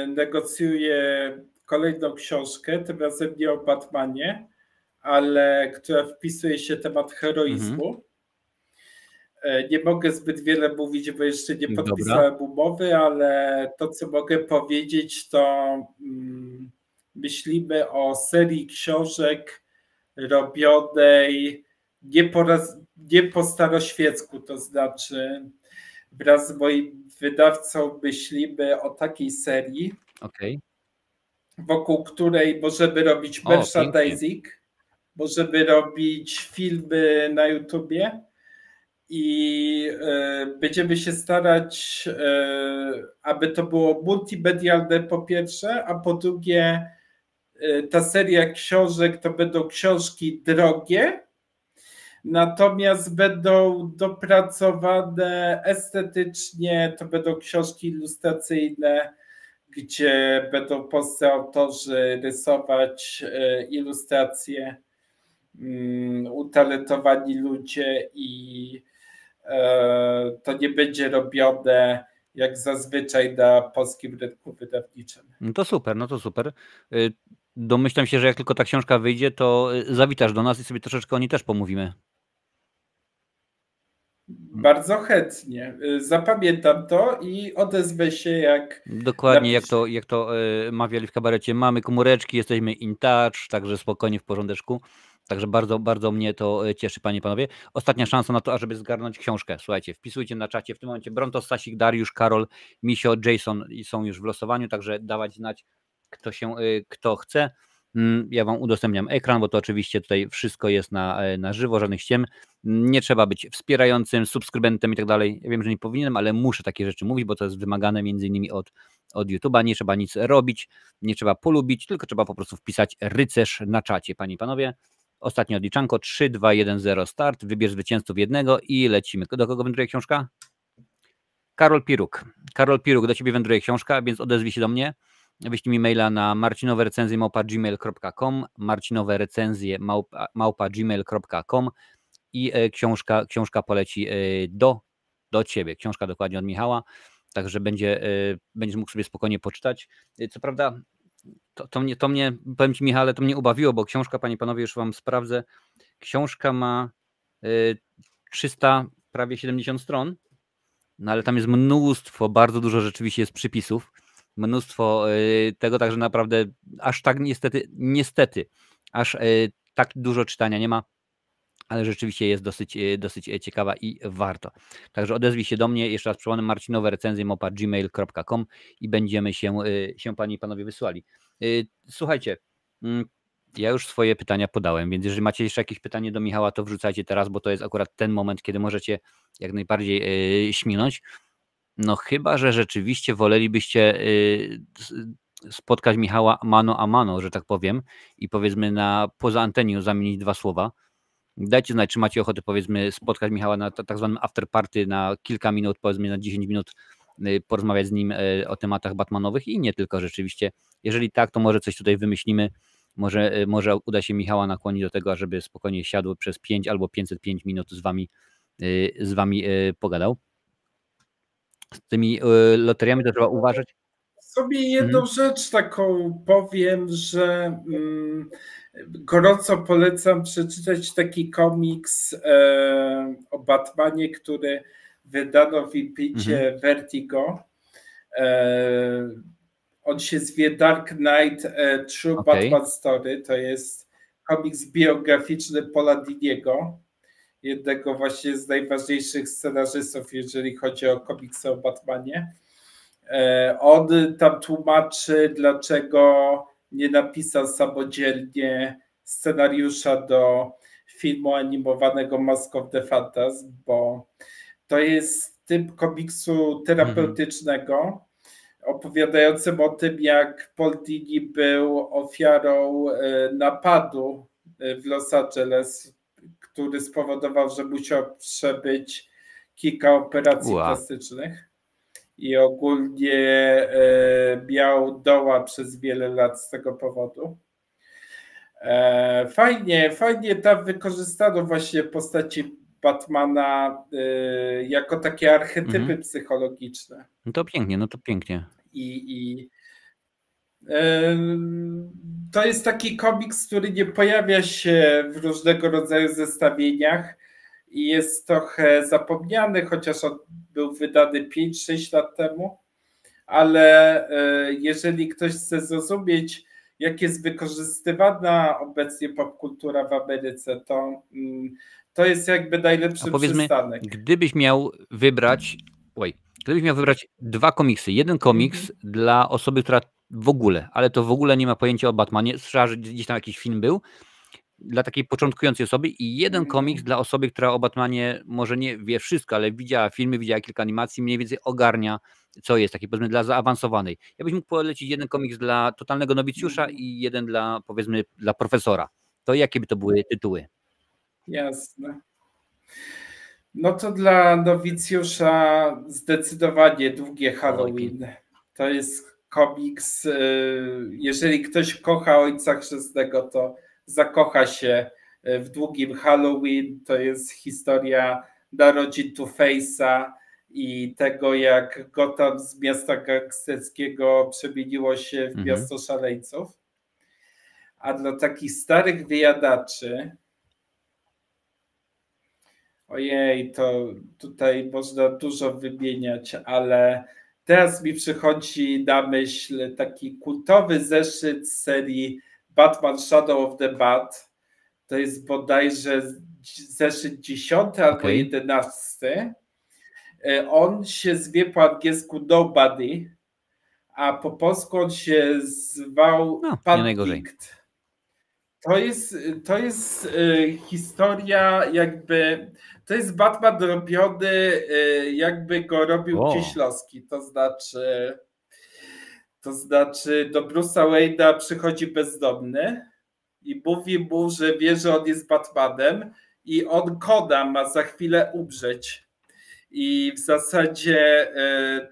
Negocjuję kolejną książkę, tym razem nie o Batmanie, ale która wpisuje się w temat heroizmu. Nie mogę zbyt wiele mówić, bo jeszcze nie podpisałem umowy, ale to, co mogę powiedzieć, to myślimy o serii książek robionej nie po staroświecku, to znaczy wraz z moim wydawcą myślimy o takiej serii, wokół której możemy robić merchandising, możemy robić filmy na YouTubie i będziemy się starać, aby to było multimedialne po pierwsze, a po drugie ta seria książek to będą książki drogie, natomiast będą dopracowane estetycznie, to będą książki ilustracyjne, gdzie będą polscy autorzy rysować ilustracje, utalentowani ludzie i to nie będzie robione jak zazwyczaj na polskim rynku wydawniczym. No to super, no to super. Domyślam się, że jak tylko ta książka wyjdzie, to zawitasz do nas i sobie troszeczkę o niej też pomówimy. Bardzo chętnie. Zapamiętam to i odezwę się jak... Dokładnie, jak to mawiali w kabarecie. Mamy komóreczki, jesteśmy in touch, także spokojnie, w porządeczku. Także bardzo, bardzo mnie to cieszy, panie i panowie. Ostatnia szansa na to, ażeby zgarnąć książkę. Słuchajcie, wpisujcie na czacie w tym momencie Brontos, Stasik, Dariusz, Karol, Misio, Jason są już w losowaniu, także dawać znać, kto chce. Ja wam udostępniam ekran, bo to oczywiście tutaj wszystko jest na żywo, żadnych ściem. Nie trzeba być wspierającym, subskrybentem i tak dalej. Ja wiem, że nie powinienem, ale muszę takie rzeczy mówić, bo to jest wymagane między innymi od YouTube'a. Nie trzeba nic robić, nie trzeba polubić, tylko trzeba po prostu wpisać rycerz na czacie, panie i panowie. Ostatnie odliczanko, 3, 2, 1, 0, start. Wybierz zwycięzców jednego i lecimy. Do kogo wędruje książka? Karol Piruk. Karol Piruk, do ciebie wędruje książka, więc odezwij się do mnie. Wyślij mi maila na marcinowerecenzje@gmail.com, marcinowerecenzje@gmail.com i książka poleci do ciebie. Książka dokładnie od Michała, także będziesz mógł sobie spokojnie poczytać. Co prawda, to mnie, powiem ci, Michale, to mnie ubawiło, bo książka, panie i panowie, już wam sprawdzę, książka ma 300, prawie 70 stron, no ale tam jest mnóstwo, bardzo dużo rzeczywiście jest przypisów, mnóstwo tego, także naprawdę aż tak niestety, aż tak dużo czytania nie ma, ale rzeczywiście jest dosyć ciekawa i warto. Także odezwij się do mnie, jeszcze raz przypomnę, marcinowerecenzje@gmail.com i będziemy się panie i panowie wysłali. Słuchajcie, ja już swoje pytania podałem, więc jeżeli macie jeszcze jakieś pytanie do Michała, to wrzucajcie teraz, bo to jest akurat ten moment, kiedy możecie jak najbardziej śmignąć. No chyba że rzeczywiście wolelibyście spotkać Michała mano a mano, że tak powiem, i powiedzmy poza antenią zamienić 2 słowa. Dajcie znać, czy macie ochotę, powiedzmy, spotkać Michała na tak zwanym after party na kilka minut, powiedzmy na 10 minut, porozmawiać z nim o tematach batmanowych i nie tylko rzeczywiście. Jeżeli tak, to może coś tutaj wymyślimy. Może uda się Michała nakłonić do tego, żeby spokojnie siadł przez 5 albo 505 minut z wami pogadał. Z tymi loteriami to trzeba uważać. Sobie jedną rzecz taką powiem, że gorąco polecam przeczytać taki komiks o Batmanie, który wydano w Impicie Vertigo. On się zwie Dark Knight True Batman Story. To jest komiks biograficzny Paula Diniego, jednego właśnie z najważniejszych scenarzystów, jeżeli chodzi o komiksy o Batmanie. On tam tłumaczy, dlaczego nie napisał samodzielnie scenariusza do filmu animowanego Mask of the Phantasm, bo to jest typ komiksu terapeutycznego, opowiadającym o tym, jak Paul Dini był ofiarą napadu w Los Angeles, który spowodował, że musiał przebyć kilka operacji plastycznych i ogólnie miał doła przez wiele lat z tego powodu. Fajnie tam wykorzystano właśnie postaci Batmana jako takie archetypy psychologiczne. No to pięknie. I to jest taki komiks, który nie pojawia się w różnego rodzaju zestawieniach i jest trochę zapomniany, chociaż on był wydany 5-6 lat temu, ale jeżeli ktoś chce zrozumieć jak jest wykorzystywana obecnie popkultura w Ameryce, to jest jakby najlepszy przystanek. Gdybyś miał wybrać dwa komiksy. Jeden komiks dla osoby, która w ogóle, ale to w ogóle nie ma pojęcia o Batmanie, słyszała, że gdzieś tam jakiś film był, dla takiej początkującej osoby, i jeden komiks dla osoby, która o Batmanie może nie wie wszystko, ale widziała filmy, widziała kilka animacji, mniej więcej ogarnia, co jest, taki powiedzmy dla zaawansowanej. Ja byś mógł polecić jeden komiks dla totalnego nowicjusza i jeden dla, powiedzmy, dla profesora. To jakie by to były tytuły? Jasne. No to dla nowicjusza zdecydowanie Długie Halloween. To jest komiks, jeżeli ktoś kocha Ojca Chrzestnego, to zakocha się w Długim Halloween. To jest historia narodzin Two-Face'a i tego, jak Gotham z miasta gangsterskiego przemieniło się w miasto szaleńców. A dla takich starych wyjadaczy, ojej, to tutaj można dużo wymieniać, ale teraz mi przychodzi na myśl taki kultowy zeszyt z serii Batman Shadow of the Bat. To jest bodajże zeszyt 10 albo 11. On się zwie po angielsku Nobody, a po polsku on się zwał Paddict. To jest historia jakby, to jest Batman robiony jakby go robił Kieślowski, to znaczy do Bruce'a Wayne'a przychodzi bezdomny i mówi mu, że wie, że on jest Batmanem i on Kona ma za chwilę umrzeć. I w zasadzie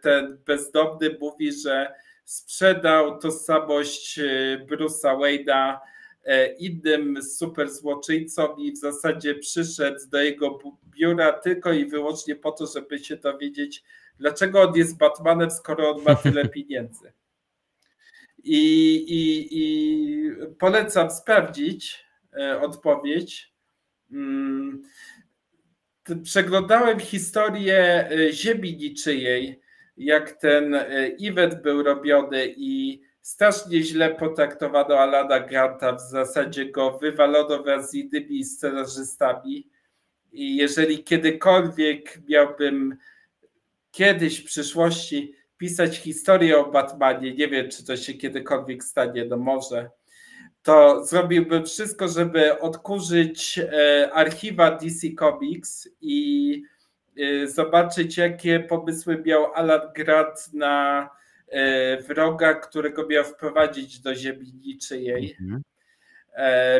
ten bezdomny mówi, że sprzedał tożsamość Bruce'a Wayne'a innym super złoczyńcom i w zasadzie przyszedł do jego biura tylko i wyłącznie po to, żeby się dowiedzieć, dlaczego on jest Batmanem, skoro on ma tyle pieniędzy. I polecam sprawdzić odpowiedź. Przeglądałem historię Ziemi Niczyjej, jak ten event był robiony i strasznie źle potraktowano Alana Granta, w zasadzie go wywalono wraz z innymi scenarzystami. I jeżeli kiedykolwiek miałbym kiedyś w przyszłości pisać historię o Batmanie, nie wiem, czy to się kiedykolwiek stanie, no może, to zrobiłbym wszystko, żeby odkurzyć archiwa DC Comics i zobaczyć, jakie pomysły miał Alan Grant na wroga, którego miał wprowadzić do Ziemi Niczyjej.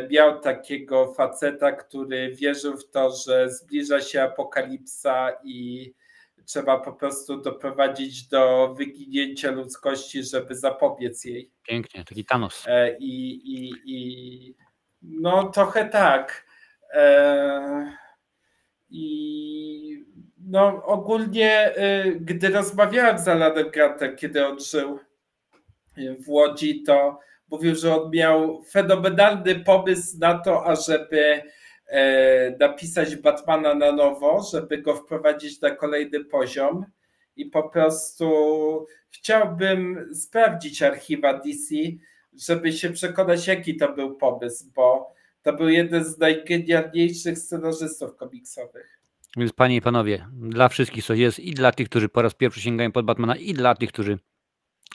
Miał takiego faceta, który wierzył w to, że zbliża się apokalipsa i trzeba po prostu doprowadzić do wyginięcia ludzkości, żeby zapobiec jej. Pięknie, taki Thanos. No trochę tak. I no ogólnie, gdy rozmawiałem z Alanem Grantem, kiedy on żył w Łodzi, to mówił, że on miał fenomenalny pomysł na to, ażeby napisać Batmana na nowo, żeby go wprowadzić na kolejny poziom i po prostu chciałbym sprawdzić archiwa DC, żeby się przekonać, jaki to był pomysł, bo to był jeden z najgenialniejszych scenarzystów komiksowych. Więc panie i panowie, dla wszystkich coś jest, i dla tych, którzy po raz pierwszy sięgają pod Batmana, i dla tych, którzy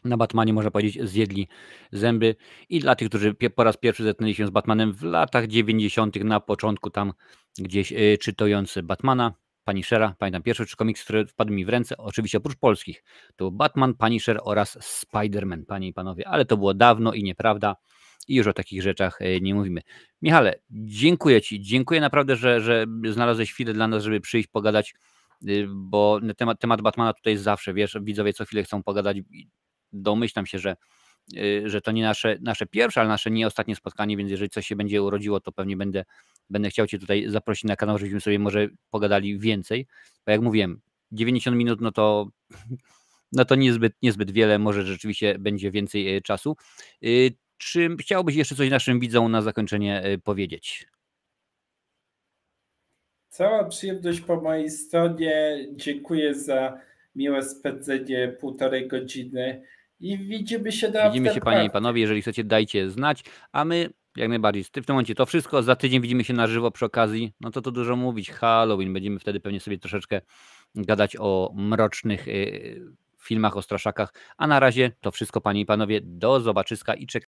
na Batmanie, można powiedzieć, zjedli zęby, i dla tych, którzy po raz pierwszy zetknęli się z Batmanem w latach 90. na początku, tam gdzieś czytający Batmana, Punishera. Pamiętam pierwsze 3 komiksy, które wpadły mi w ręce, oczywiście oprócz polskich, to Batman, Punisher oraz Spider-Man, panie i panowie, ale to było dawno i nieprawda i już o takich rzeczach nie mówimy. Michale, dziękuję ci, dziękuję naprawdę, że znalazłeś chwilę dla nas, żeby przyjść, pogadać, bo temat Batmana tutaj jest zawsze, wiesz, widzowie co chwilę chcą pogadać. Domyślam się, że to nie nasze pierwsze, ale nasze nie ostatnie spotkanie, więc jeżeli coś się będzie urodziło, to pewnie będę chciał cię tutaj zaprosić na kanał, żebyśmy sobie może pogadali więcej, bo jak mówiłem, 90 minut, no to niezbyt wiele, może rzeczywiście będzie więcej czasu. Czy chciałbyś jeszcze coś naszym widzom na zakończenie powiedzieć? Cała przyjemność po mojej stronie. Dziękuję za miłe spędzenie 1,5 godziny I widzimy się na Widzimy się, panie i panowie, jeżeli chcecie, dajcie znać, a my jak najbardziej w tym momencie to wszystko, za tydzień widzimy się na żywo przy okazji, no to dużo mówić, Halloween, będziemy wtedy pewnie sobie troszeczkę gadać o mrocznych filmach, o straszakach, a na razie to wszystko, panie i panowie, do zobaczyska i czekamy.